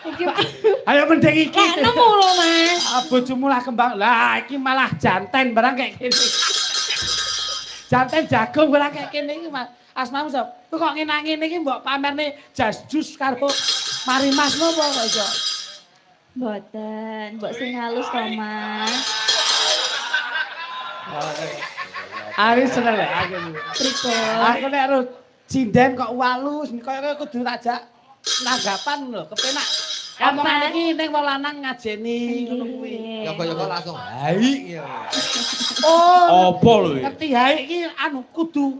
Iki Pak. Ayo mending iki. Gak nemu lho Mas. Bojomu lah kembang. Lah iki malah janten barang kayak gini. Janten jagung barang kayak gini iki Mas. Asmamu sapa? Kok ngene-ngene iki mbok pamerne jas jus karo Marimas nopo kok iso? Boten, mbok sing halus to Mas. Aku seneng lek aku. Pripun? Aku nek karo cinden kok walus, kaya kudu tajak nanggapan lho, kepenak. Omongan iki ning wong lanang ngajeni ngono kuwi. Yoga-yoga langsung hai. Oh, Apa lho? ngerti hae iki anu kudu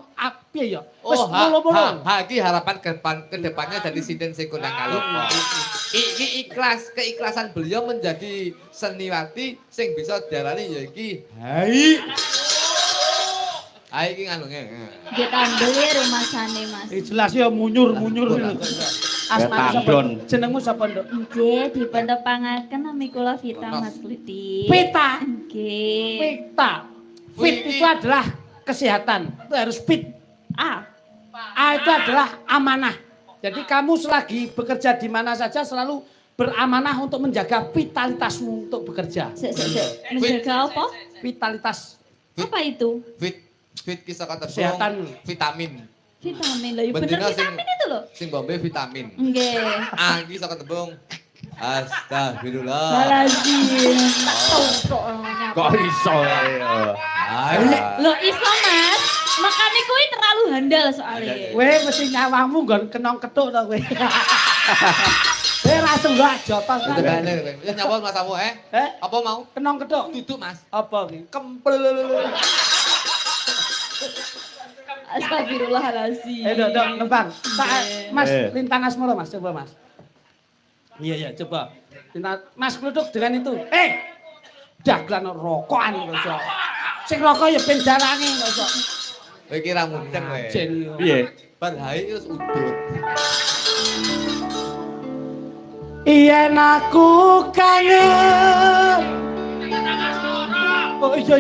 piye ya? Wis Oh, mulu-mulu. iki harapan ke depannya jadi sinden sing kondang kalopo. Iki keikhlasan beliau menjadi seniwati sing bisa diarani ya iki hai. Hai iki anu Nggih tambah ya rumasane Mas. Jelas ya munyur-munyur lho. Asmane sapa? Tandon. Jenengmu sapa, Nduk? Nggih dipendepangaken nami kula Vita Mas Kliti. Pita. Nggih. Pita. Fit itu adalah kesehatan. Itu harus fit. Ah, A itu adalah amanah. Jadi kamu selagi bekerja di mana saja selalu beramanah untuk menjaga vitalitasmu untuk bekerja. sik. Menjaga apa? Vitalitas. Apa itu? fit ki saka Kesehatan. vitamin. Vitamin loh, ya bener Bendina sing- vitamin itu loh. Sing bombe vitamin. Nggih. Iki saka tembung astagfirullah. Balazim. Kok iso ya? Hai. Loh iso Mas, makane kuwi terlalu handal soalnya. Kowe mesti nyawamu nggon kenong ketuk to kowe. Kowe langsung gak jotos kan. Tegane. Ya nyapa Mas Amu Apa mau? Kenong ketuk. Duduk Mas. Apa ki? Kempel. Astagfirullahalazim. Dok, nembang. Mas, Eh. lintang asmara Mas, coba Mas. Iya, coba. Lintang Mas kluduk dengan itu. Dagelan rokokan kok. Sing rokok ya ben dalange kok. Kowe iki ra mundeng kowe. Jen. Piye? Bar hai wis udut. Yen aku kangen. Oh iya.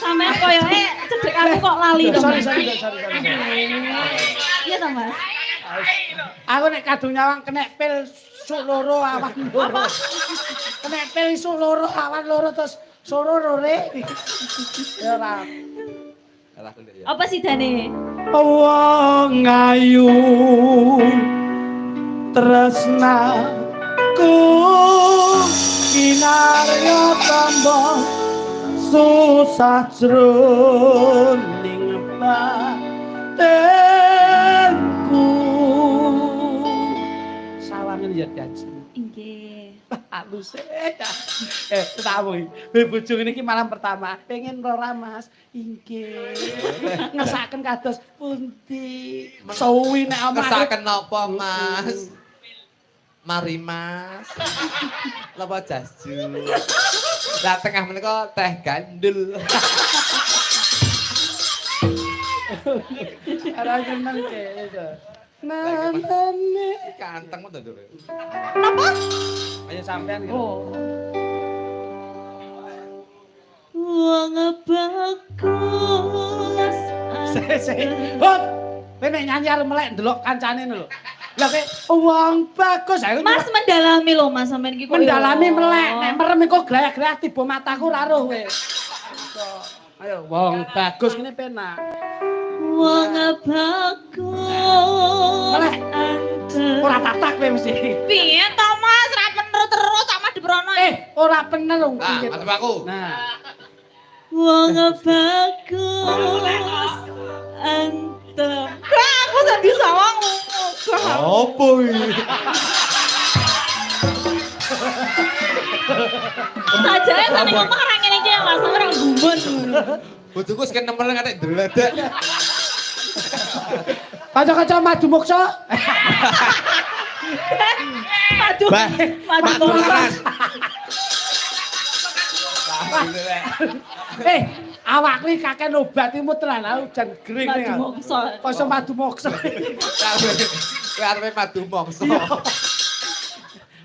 Sampeyan koyoke cedek aku kok lali to. Sorry. Iya to Mas. Aku nek kadung nyawang kena pil suk loro awan loro. Kena pil suk loro awan loro terus sororore. Ya ora. Alah ndek ya. Apa sih Dane? Wong ayu tresnaku kinarya tambah susah jroning batenku sawangen ya Daji. Nggih. Halus tamu bojo ngene iki malam pertama pengen ora Mas inggih ngesaken kados pundi suwi nek omah Kesaken napa Mas? Mari Mas. Lapa jasju. Lah tengah menika teh gandul. ora jeneng kene nanane Kanteng to Dur. ayo sampean gitu. Oh. Wong bagus. Hot kowe nek nyanyi arep melek ndelok kancane lho lha kowe wong bagus ayo Mas mendalami lho Mas sampean iki kok. mendalami melek nek merem iku glaya-glaya tiba mataku ra roh kowe ayo wong bagus ngene penak Wong bagus. Melek. ora tatak kowe mesti Piye to Mas ra bener terus sama diprono. ora bener wong Ah, piye masuk aku. nah Wong bagus. Antem. Kok aku jadi sawang. Apa iki? Sajane sampe ngomong ora ngene iki ya Mas, ora gumun. Bojoku sing nemen katik dledek. kanca-kanca madu moksa Madu. Bah, Madu. Mas. awakku iki kakek obatimu tenan jan gering Madu ning moksa. kosong madu moksa Kowe arepe madu mongso.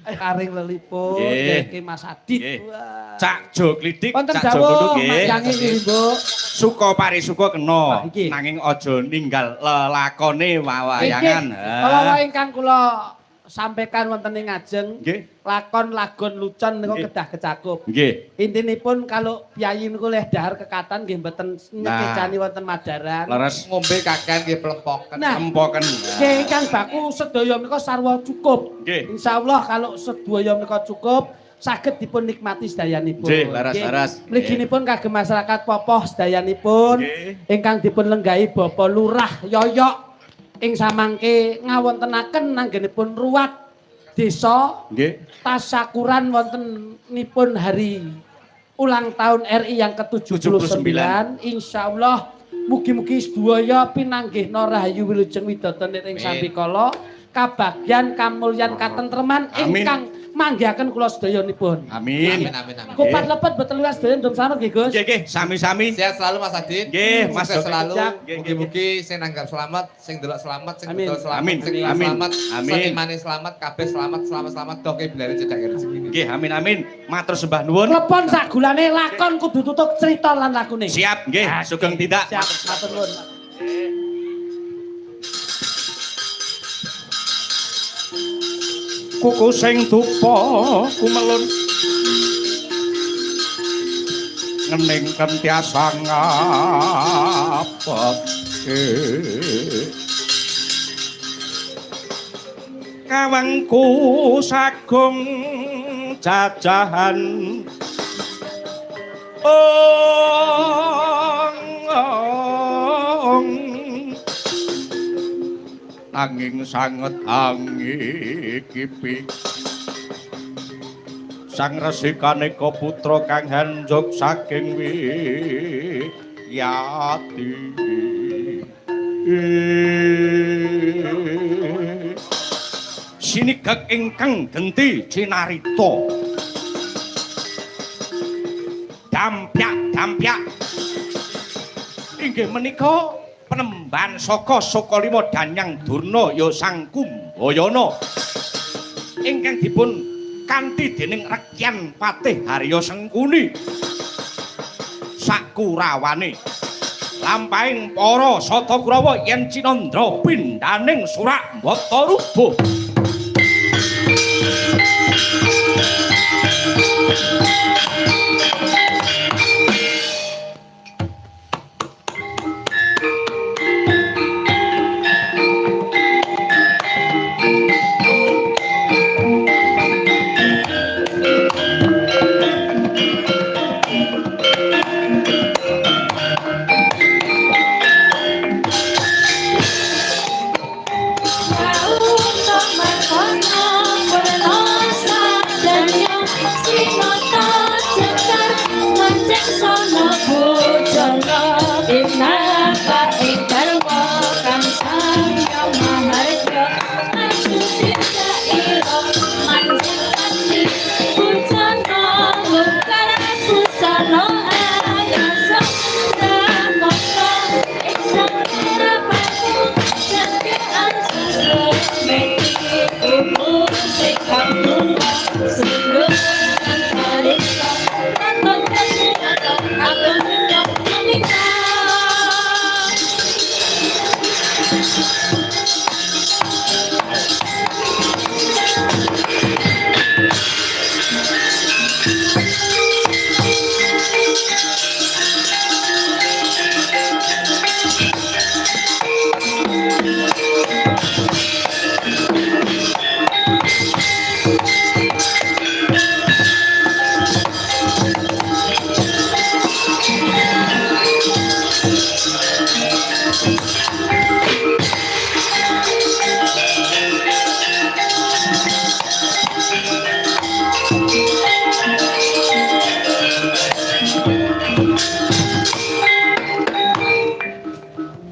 karing leliput Nggih. iki Mas Adit Nggih. wah Cak Jo Klidik, wonten Cak Jo dawuh Kudu nggih. mayangi iki Mbok Suka parisuka Wah, kena, iki. nanging aja ninggal lelakone wawayangan. Kala ingkang kula sampaikan wonten ing ngajeng Nggih. lakon lagon lucon niku Nggih. kedah kecakup. Nggih. Intinipun kalau piyayi niku leh dahar kekatan nggih mboten nyekecani wonten Madaran. Leres Ngombe kakean nggih plempoken. Nah, empoken. nggih ingkang baku sedaya menika sarwa cukup. Nggih. Insyaallah kalau sedaya menika cukup saged dipun nikmati sedayanipun. Nggih, laras-laras. Mliginipun kagem masyarakat Popoh sedayanipun Nggih. ingkang dipun lenggahi Bapak Lurah Yoyok ing samangke ngawontenaken anggenipun ruwat desa Nggih. tasyakuran wontenipun hari ulang tahun RI yang ke-79. Insyaallah mugi-mugi sedaya pinanggihna rahayu wilujeng widodon ing sambikala kabagyan kamulyan katentreman ingkang manggihaken kula sedayanipun. Amin. Kupat lepet betul luas sedaya ndom selamat nggih Gus. Nggih nggih, sami-sami. Sehat selalu Mas Adit. Nggih, Mas Sukses Joki. selalu. Siap. Mugi-mugi sing nanggap selamat, sing delok selamat, sing Amin. betul selamat, Amin. sing Amin. selamat, Amin. sing manis selamat, kabeh selamat, doke bilare cedak rezeki. Nggih, amin amin. Matur sembah nuwun. Klepon sak gulane lakon kudu tutup cerita lan lakune. Siap nggih, sugeng tindak. Siap, matur nuwun. Kuku sing dupa kumelun ngening kentiasa ngapake kawangku sagung jajahan angin sanget angikipi sang resikane putra kang hanjok saking wiyati sinigek ingkang genti cinarita dampyak inggih menika penemban saka Sokalima Danyang Durna ya Sang Kumbayana ingkang dipun kanthi dening Rekyan Patih Harya Sengkuni sakurawane lampahing para Sata Kurawa yen Cinandra pindhaning Surabata rubuh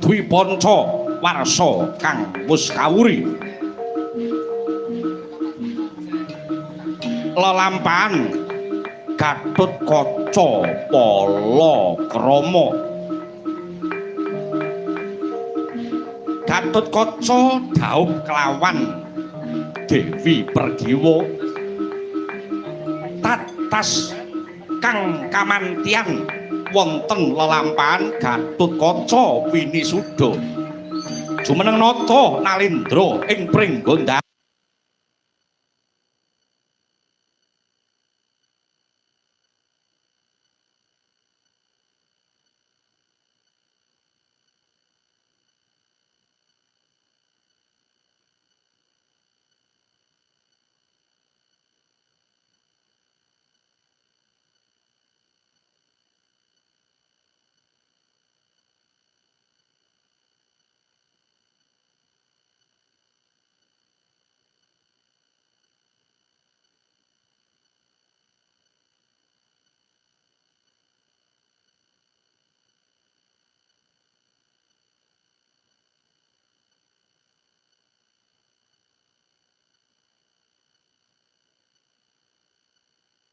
Dwipanca warsa kang wis kawuri lelampahan Gatotkaca Palakrama Gatotkaca dhaup kelawan Dewi Pergiwa tatas kang kamantian wonten lelampahan Gatotkaca Winisuda jumeneng nata Nalendra ing Pringgonda